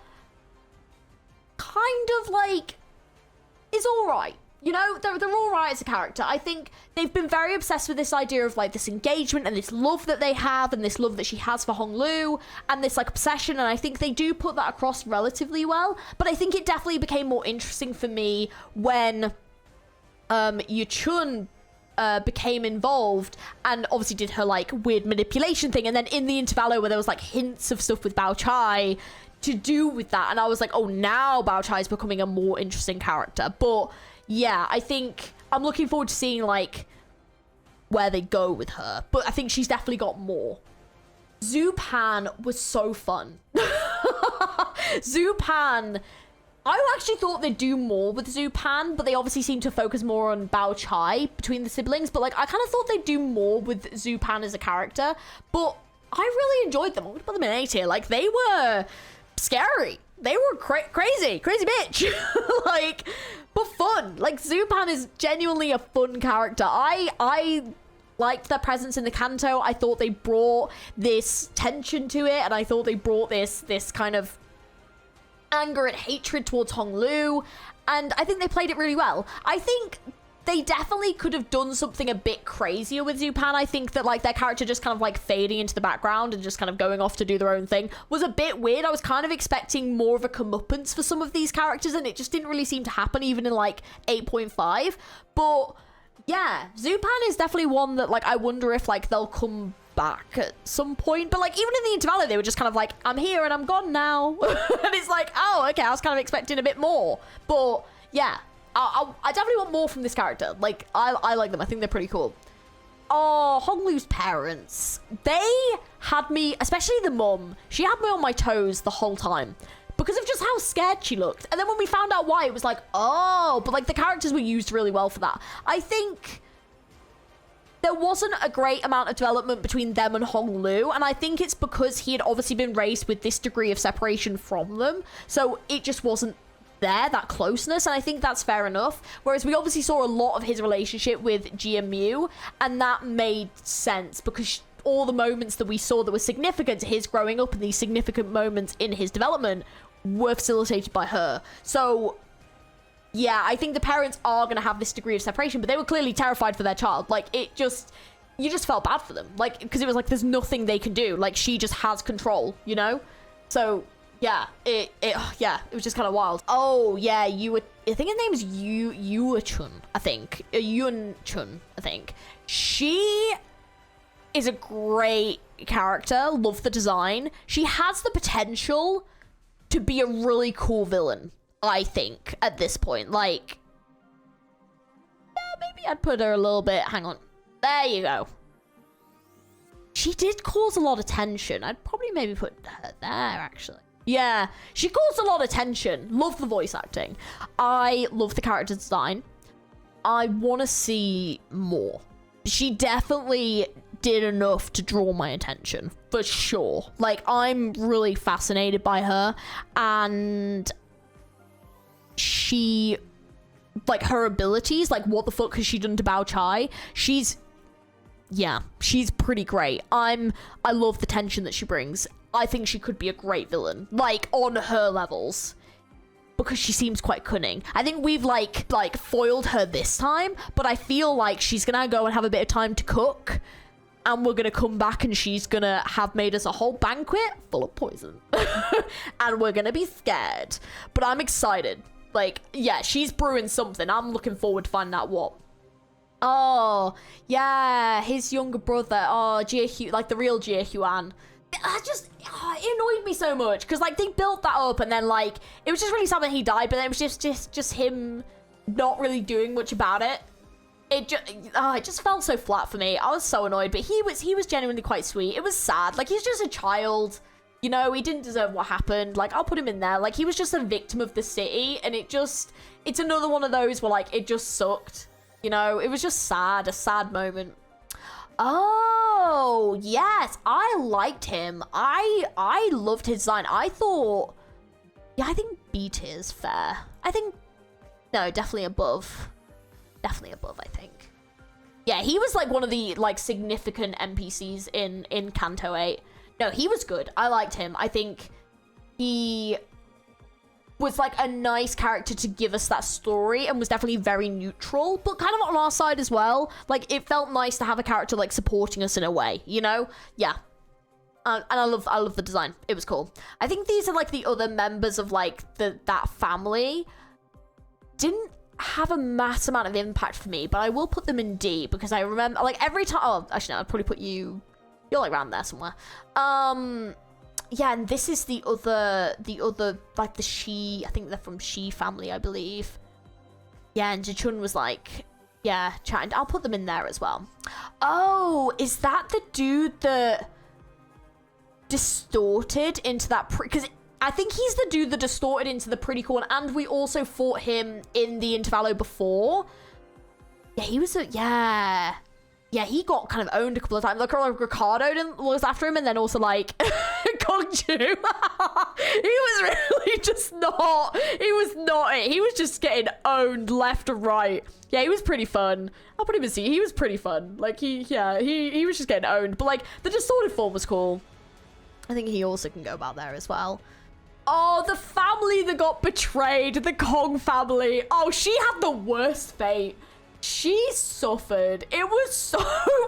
S1: kind of like is all right. You know, they're all right as a character. I think they've been very obsessed with this idea of like this engagement and this love that they have and this love that she has for Honglu and this like obsession. And I think they do put that across relatively well. But I think it definitely became more interesting for me when Yu Chun became involved and obviously did her like weird manipulation thing. And then in the intervallo where there was like hints of stuff with Bao Chai to do with that. And I was like, oh, now Bao Chai is becoming a more interesting character. But yeah, I think I'm looking forward to seeing like where they go with her, but I think she's definitely got more. Zhu Pan was so fun. Zhu Pan, I actually thought they'd do more with Zhu Pan, but they obviously seem to focus more on Bao Chai between the siblings, but like I kind of thought they'd do more with Zhu Pan as a character, but I really enjoyed them. I'm gonna put them in A tier. Like they were scary. They were crazy bitch. Like, but fun. Like, Zhu Pan is genuinely a fun character. I liked their presence in the Kanto. I thought they brought this tension to it, and I thought they brought this kind of anger and hatred towards Honglu, and I think they played it really well. I think they definitely could have done something a bit crazier with Zhu Pan. I think that like their character just kind of like fading into the background and just kind of going off to do their own thing was a bit weird. I was kind of expecting more of a comeuppance for some of these characters, and it just didn't really seem to happen even in like 8.5. But yeah, Zhu Pan is definitely one that like I wonder if like they'll come back at some point. But like even in the intervallo they were just kind of like, I'm here and I'm gone now. And it's like, oh, okay, I was kind of expecting a bit more. But yeah, I definitely want more from this character. Like, I like them. I think they're pretty cool. Oh, Honglu's parents. They had me, especially the mum, she had me on my toes the whole time because of just how scared she looked. And then when we found out why, it was like, oh, but like the characters were used really well for that. I think there wasn't a great amount of development between them and Honglu, and I think it's because he had obviously been raised with this degree of separation from them. So it just wasn't there, that closeness, and I think that's fair enough. Whereas we obviously saw a lot of his relationship with Jia Miu, and that made sense because all the moments that we saw that were significant to his growing up and these significant moments in his development were facilitated by her. So yeah, I think the parents are going to have this degree of separation, but they were clearly terrified for their child. Like, you just felt bad for them. Like, because it was like, there's nothing they can do. Like, she just has control, you know? So yeah, it was just kind of wild. Oh yeah, I think his name is Yu Chun, I think. Yun Chun, I think. She is a great character. Love the design. She has the potential to be a really cool villain, I think, at this point. Like, yeah, maybe I'd put her a little bit. Hang on. There you go. She did cause a lot of tension. I'd probably maybe put her there, actually. Yeah, she caused a lot of tension. Love the voice acting. I love the character design. I want to see more. She definitely did enough to draw my attention, for sure. Like, I'm really fascinated by her, and she, like, her abilities, like, what the fuck has she done to Bao Chai? She's pretty great. I love the tension that she brings. I think she could be a great villain, like, on her levels, because she seems quite cunning. I think we've, like foiled her this time, but I feel like she's gonna go and have a bit of time to cook, and we're gonna come back and she's gonna have made us a whole banquet full of poison. And we're gonna be scared. But I'm excited. Like, yeah, she's brewing something. I'm looking forward to finding out what. Oh, yeah, his younger brother. Oh, Jie, like the real Jie Huan. It annoyed me so much because like they built that up and then like it was just really sad that he died, but then it was just him not really doing much about it. It just felt so flat for me. I was so annoyed, but he was genuinely quite sweet. It was sad. Like, he's just a child, you know. He didn't deserve what happened. Like, I'll put him in there. Like, he was just a victim of the city, and it's another one of those where like it just sucked, you know. It was just sad, a sad moment. Oh, yes, I liked him. I loved his design. I thought, yeah, I think B tier is fair. I think, no, definitely above. Definitely above, I think. Yeah, he was like one of the like significant NPCs in Kanto 8. No, he was good. I liked him. I think he was like a nice character to give us that story and was definitely very neutral, but kind of on our side as well. Like, it felt nice to have a character like supporting us in a way, you know? Yeah. And I love the design. It was cool. I think these are like the other members of like that family. Didn't have a mass amount of impact for me, but I will put them in D because I remember like every time. Oh, actually, no, I'd probably put you. You're like around there somewhere. Yeah, and this is the other like the Shi. I think they're from Shi family, I believe. Yeah, and Jichun was like, yeah, chatting. I'll put them in there as well. Oh, is that the dude that distorted into that? Because I think he's the dude that distorted into the pretty cool one, and we also fought him in the Intervallo before. Yeah, he was yeah, he got kind of owned a couple of times. Like Ricardo was after him, and then also like Kongju. He was really just not. He was not it. He was just getting owned left and right. Yeah, he was pretty fun. I'll put him in C. He was pretty fun. Like he was just getting owned. But like the distorted form was cool. I think he also can go about there as well. Oh, the family that got betrayed, the Kong family. Oh, she had the worst fate. She suffered. It was so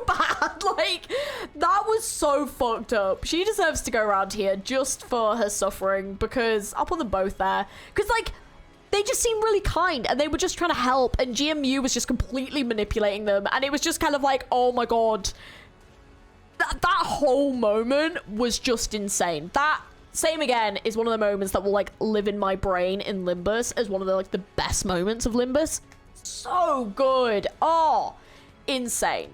S1: bad. Like, that was so fucked up. She deserves to go around here just for her suffering, because I'll put them both there. Because, like, they just seemed really kind and they were just trying to help, and GMU was just completely manipulating them, and it was just kind of like, oh my god. That whole moment was just insane. That, same again, is one of the moments that will like live in my brain in Limbus as one of the like the best moments of Limbus. So good. Oh, insane.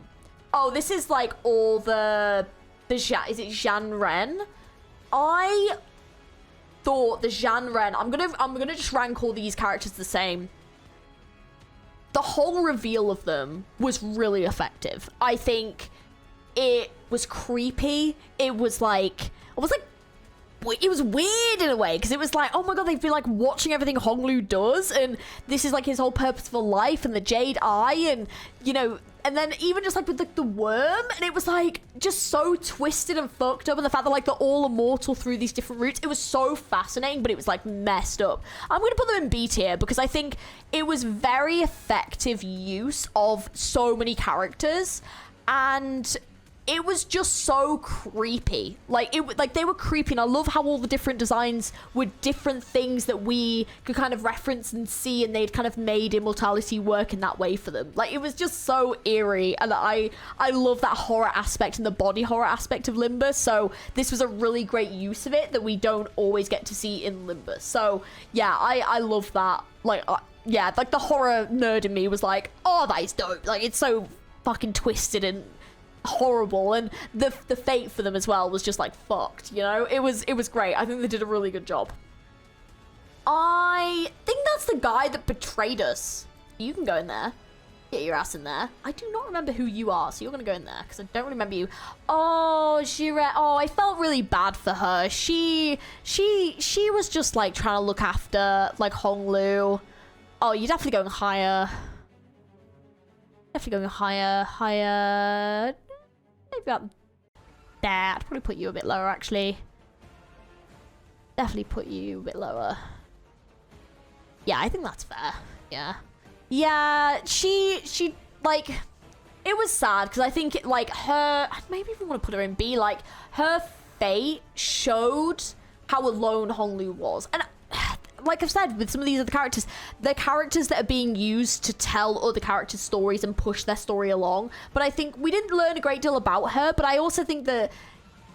S1: Oh, this is like all the is it Jean Ren? I thought the Jean Ren, I'm gonna just rank all these characters the same. The whole reveal of them was really effective. I think it was creepy. It was like it was weird in a way, because it was like, oh my god, they've been like watching everything Honglu does, and this is like his whole purpose for life, and the Jade Eye, and you know, and then even just like with the worm, and it was like just so twisted and fucked up, and the fact that like they're all immortal through these different routes, it was so fascinating, but it was like messed up. I'm gonna put them in B tier because I think it was very effective use of so many characters, and it was just so creepy. Like they were creepy, and I love how all the different designs were different things that we could kind of reference and see, and they'd kind of made immortality work in that way for them. Like, it was just so eerie, and I love that horror aspect and the body horror aspect of Limbus. So this was a really great use of it that we don't always get to see in Limbus. So yeah, I love that. Like, yeah, like the horror nerd in me was like, oh, that is dope. Like, it's so fucking twisted and horrible, and the fate for them as well was just like fucked, you know. It was great. I think they did a really good job. I think that's the guy that betrayed us. You can go in there. Get your ass in there. I do not remember who you are, so you're gonna go in there because I don't remember you. Oh, Jire. Oh, I felt really bad for her. She was just like trying to look after like Honglu. Oh, you're definitely going higher. Definitely going higher. Maybe about there. I'd probably put you a bit lower, actually. Definitely put you a bit lower. Yeah, I think that's fair. Yeah. Yeah, she like, it was sad, because I think, like, her, maybe even want to put her in B, like, her fate showed how alone Honglu was. And like I've said, with some of these other characters, they're characters that are being used to tell other characters' stories and push their story along. But I think we didn't learn a great deal about her, but I also think that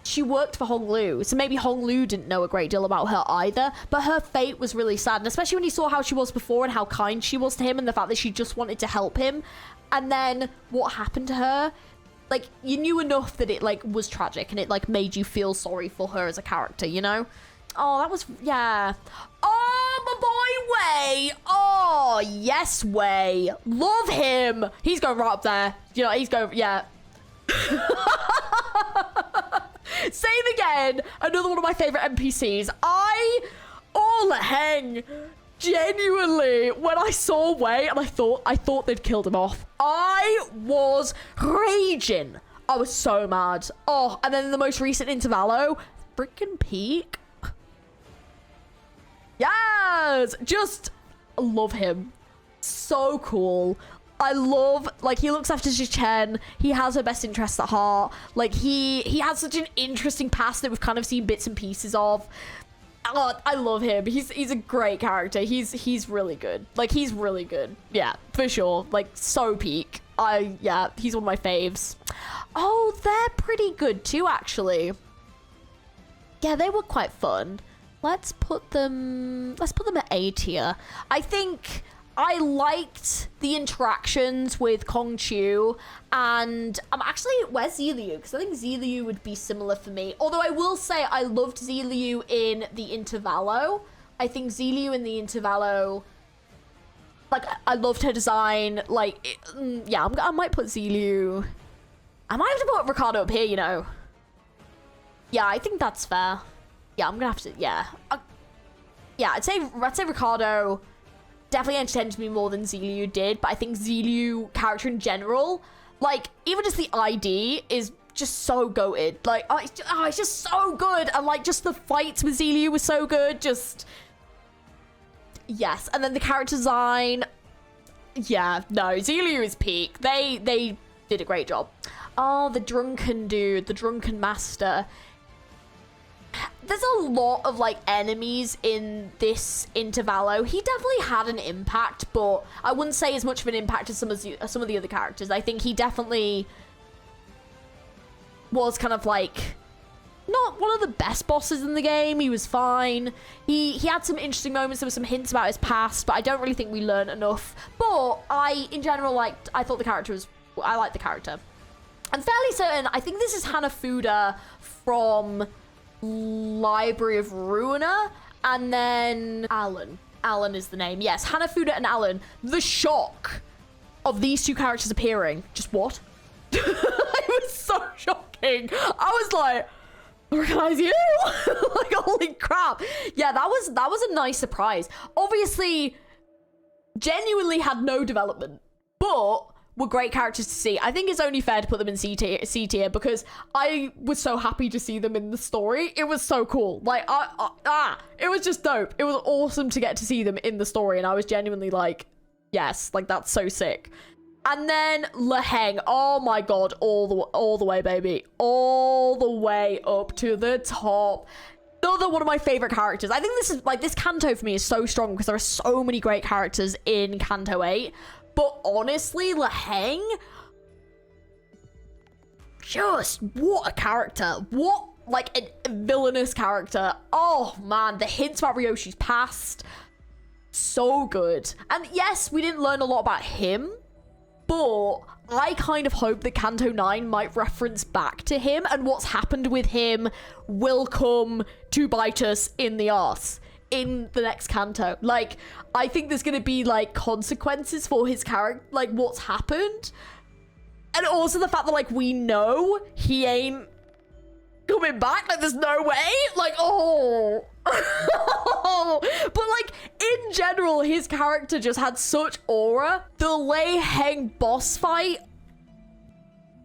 S1: she worked for Honglu, so maybe Honglu didn't know a great deal about her either. But her fate was really sad, and especially when you saw how she was before and how kind she was to him, and the fact that she just wanted to help him. And then what happened to her, like, you knew enough that it, like, was tragic, and it, like, made you feel sorry for her as a character, you know? Oh, that was, yeah. Oh, my boy, Wei. Oh, yes, Wei. Love him. He's going right up there. You know, he's going, yeah. Same again. Another one of my favorite NPCs. Oh, hang. Genuinely, when I saw Wei and I thought they'd killed him off, I was raging. I was so mad. Oh, and then the most recent Intervallo, freaking peak. Yes! Just love him. So cool. I love, like, he looks after Chen. He has her best interests at heart. Like, he has such an interesting past that we've kind of seen bits and pieces of. Oh, I love him. He's a great character. He's really good. Like, he's really good. Yeah, for sure. Like, so peak. Yeah, he's one of my faves. Oh, they're pretty good too, actually. Yeah, they were quite fun. Let's put them at A tier. I think I liked the interactions with Kong Chu, and I'm actually, where's Ziliu? Because I think Ziliu would be similar for me. Although I will say I loved Ziliu in the Intervallo. I think Ziliu in the Intervallo, like, I loved her design. Like, yeah, I might put Ziliu. I might have to put Ricardo up here, you know. Yeah, I think that's fair. Yeah, I'm gonna have to, yeah. Yeah, I'd say Ricardo definitely entertained me more than Ziliu did, but I think Ziliu character in general, like, even just the ID is just so goated. Like, it's just so good. And like, just the fights with Ziliu was so good. Just, yes. And then the character design, yeah, no, Ziliu is peak. They did a great job. Oh, the drunken dude, the drunken master. There's a lot of, like, enemies in this Intervallo. He definitely had an impact, but I wouldn't say as much of an impact as some of the other characters. I think he definitely was kind of, like, not one of the best bosses in the game. He was fine. He had some interesting moments. There were some hints about his past, but I don't really think we learned enough. But in general, I thought the character was... I liked the character. I'm fairly certain, I think this is Hanafuda from Library of Ruiner, and then Alan. Alan is the name. Yes, Hanafuda and Alan. The shock of these two characters appearing. Just what? It was so shocking. I was like, I recognize you. Like, holy crap. Yeah, that was a nice surprise. Obviously, genuinely had no development, but were great characters to see. I think it's only fair to put them in C tier because I was so happy to see them in the story. It was so cool. Like, it was just dope. It was awesome to get to see them in the story, and I was genuinely like, yes, like, that's so sick. And then Laheng, oh my god, all the way, baby, all the way up to the top. Another one of my favorite characters. I think this is, like, this Kanto for me is so strong because there are so many great characters in Kanto 8. But honestly, Laheng, just what a character. What, like, a villainous character. Oh, man, the hints about Ryoshi's past, so good. And yes, we didn't learn a lot about him, but I kind of hope that Kanto 9 might reference back to him, and what's happened with him will come to bite us in the arse in the next Kanto. Like, I think there's gonna be, like, consequences for his character, like, what's happened. And also the fact that, like, we know he ain't coming back. Like, there's no way. Like, oh. But, like, in general, his character just had such aura. The Laheng boss fight,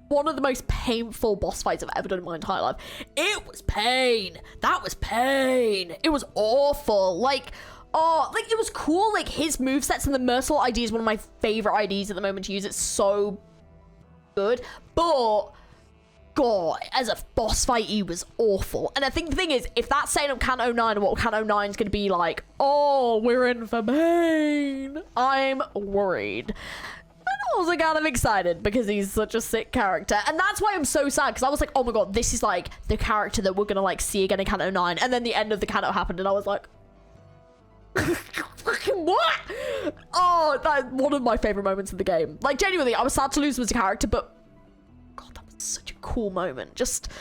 S1: one of the most painful boss fights I've ever done in my entire life. It was pain. That was pain. It was awful. Like, oh, like, it was cool. Like, his movesets and the Merciful ID is one of my favorite IDs at the moment to use. It's so good. But, God, as a boss fight, he was awful. And I think the thing is, if that's setting up Kanto 9 and what Kanto 9 is going to be like, oh, we're in for pain, I'm worried. Also kind of excited because he's such a sick character, and that's why I'm so sad, because I was like, oh my god, this is like the character that we're gonna like see again in Kanto 9, and then the end of the Kanto happened and I was like, fucking what? Oh, that's one of my favorite moments of the game. Like, genuinely, I was sad to lose him as a character, but god, that was such a cool moment. Just,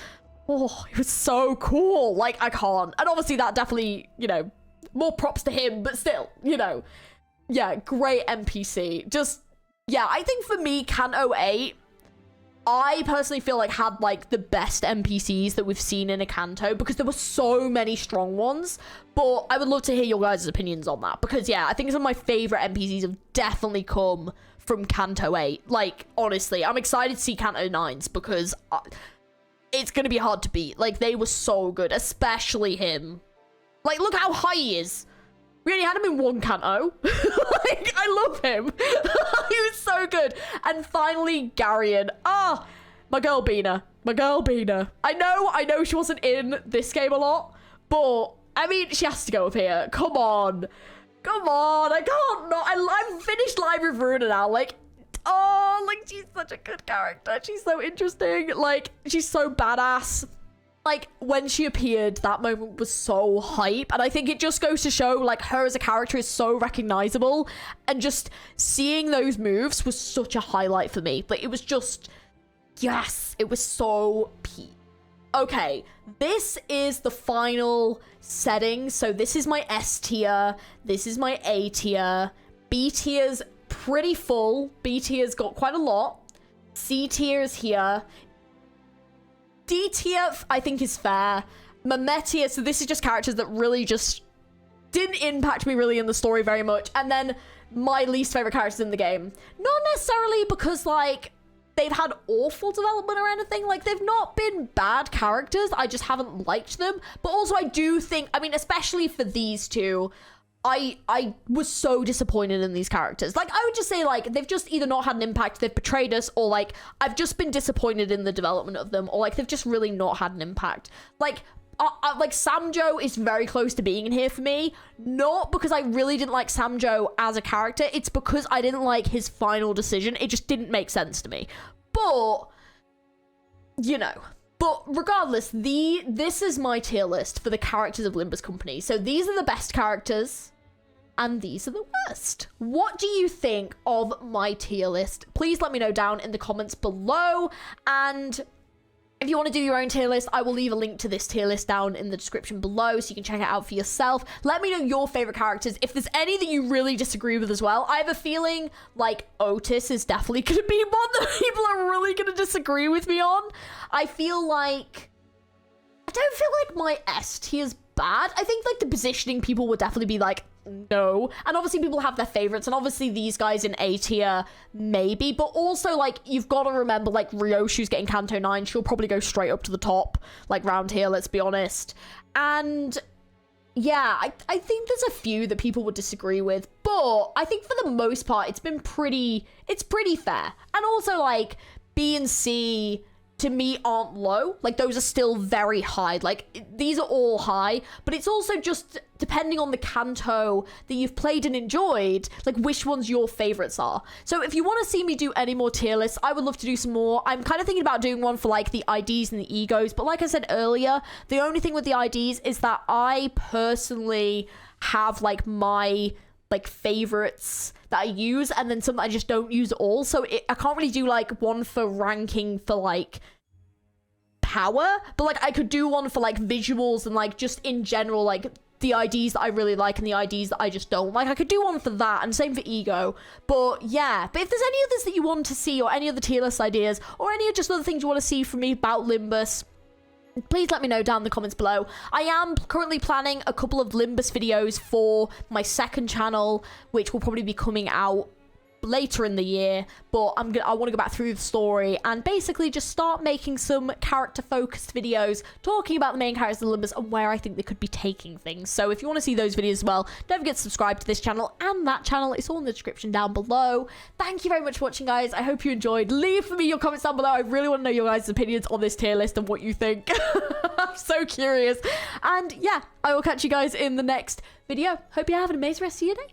S1: oh, it was so cool. Like, I can't. And obviously that definitely, you know, more props to him, but still, you know, yeah, great NPC. Just, yeah, I think for me, Kanto 8, I personally feel like had like the best NPCs that we've seen in a Kanto, because there were so many strong ones. But I would love to hear your guys' opinions on that, because yeah, I think some of my favorite NPCs have definitely come from Kanto 8. Like, honestly, I'm excited to see Kanto 9's, because it's gonna be hard to beat. Like, they were so good, especially him. Like, look how high he is. We only had him in one canto. Like, I love him. He was so good. And finally, Garion. Ah, my girl Bina. My girl Bina. I know she wasn't in this game a lot, but I mean, she has to go up here. Come on. Come on. I can't not. I've finished Library of Ruina now. Like, oh, like, she's such a good character. She's so interesting. Like, she's so badass. Like, when she appeared, that moment was so hype. And I think it just goes to show, like, her as a character is so recognizable. And just seeing those moves was such a highlight for me. Like, it was just, yes, it was so peak. Okay, this is the final setting. So this is my S tier. This is my A tier. B tier's pretty full. B tier's got quite a lot. C tier is here. D tier, I think, is fair. Meh tier, so this is just characters that really just didn't impact me really in the story very much. And then my least favorite characters in the game. Not necessarily because, like, they've had awful development or anything. Like, they've not been bad characters. I just haven't liked them. But also, I do think, I mean, especially for these two, I was so disappointed in these characters. Like, I would just say, like, they've just either not had an impact, they've betrayed us, or, like, I've just been disappointed in the development of them, or, like, they've just really not had an impact. Like, like, Samjo is very close to being in here for me. Not because I really didn't like Samjo as a character, it's because I didn't like his final decision. It just didn't make sense to me. But, you know. But regardless, this is my tier list for the characters of Limbus Company. So these are the best characters, and these are the worst. What do you think of my tier list? Please let me know down in the comments below. And if you want to do your own tier list, I will leave a link to this tier list down in the description below so you can check it out for yourself. Let me know your favorite characters. If there's any that you really disagree with as well, I have a feeling like Otis is definitely going to be one that people are really going to disagree with me on. I feel like, I don't feel like my S tier is bad. I think like the positioning people would definitely be like, no. And obviously people have their favorites, and obviously these guys in A tier, maybe. But also, like, you've got to remember, like, Ryoshu's getting Kanto 9. She'll probably go straight up to the top, like, round here, let's be honest. And yeah, I think there's a few that people would disagree with. But I think for the most part, it's pretty fair. And also, like, B and C, to me, aren't low. Like, those are still very high. Like, these are all high, but it's also just depending on the Kanto that you've played and enjoyed, like, which ones your favorites are. So if you want to see me do any more tier lists, I would love to do some more. I'm kind of thinking about doing one for, like, the IDs and the egos, but like I said earlier, the only thing with the IDs is that I personally have, like, my like favorites that I use, and then some that I just don't use at all. So I can't really do like one for ranking for like power, but like I could do one for like visuals and like just in general, like the IDs that I really like and the IDs that I just don't like. I could do one for that, and same for ego. But yeah, but if there's any others that you want to see, or any other tier list ideas, or any just other things you want to see from me about Limbus, please let me know down in the comments below. I am currently planning a couple of Limbus videos for my second channel, which will probably be coming out later in the year, but I want to go back through the story and basically just start making some character focused videos talking about the main characters of Limbus and where I think they could be taking things. So if you want to see those videos as well, don't forget to subscribe to this channel and that channel. It's all in the description down below. Thank you very much for watching, guys. I hope you enjoyed. Leave for me your comments down below. I really want to know your guys' opinions on this tier list and what you think. I'm so curious. And yeah, I will catch you guys in the next video. Hope you have an amazing rest of your day.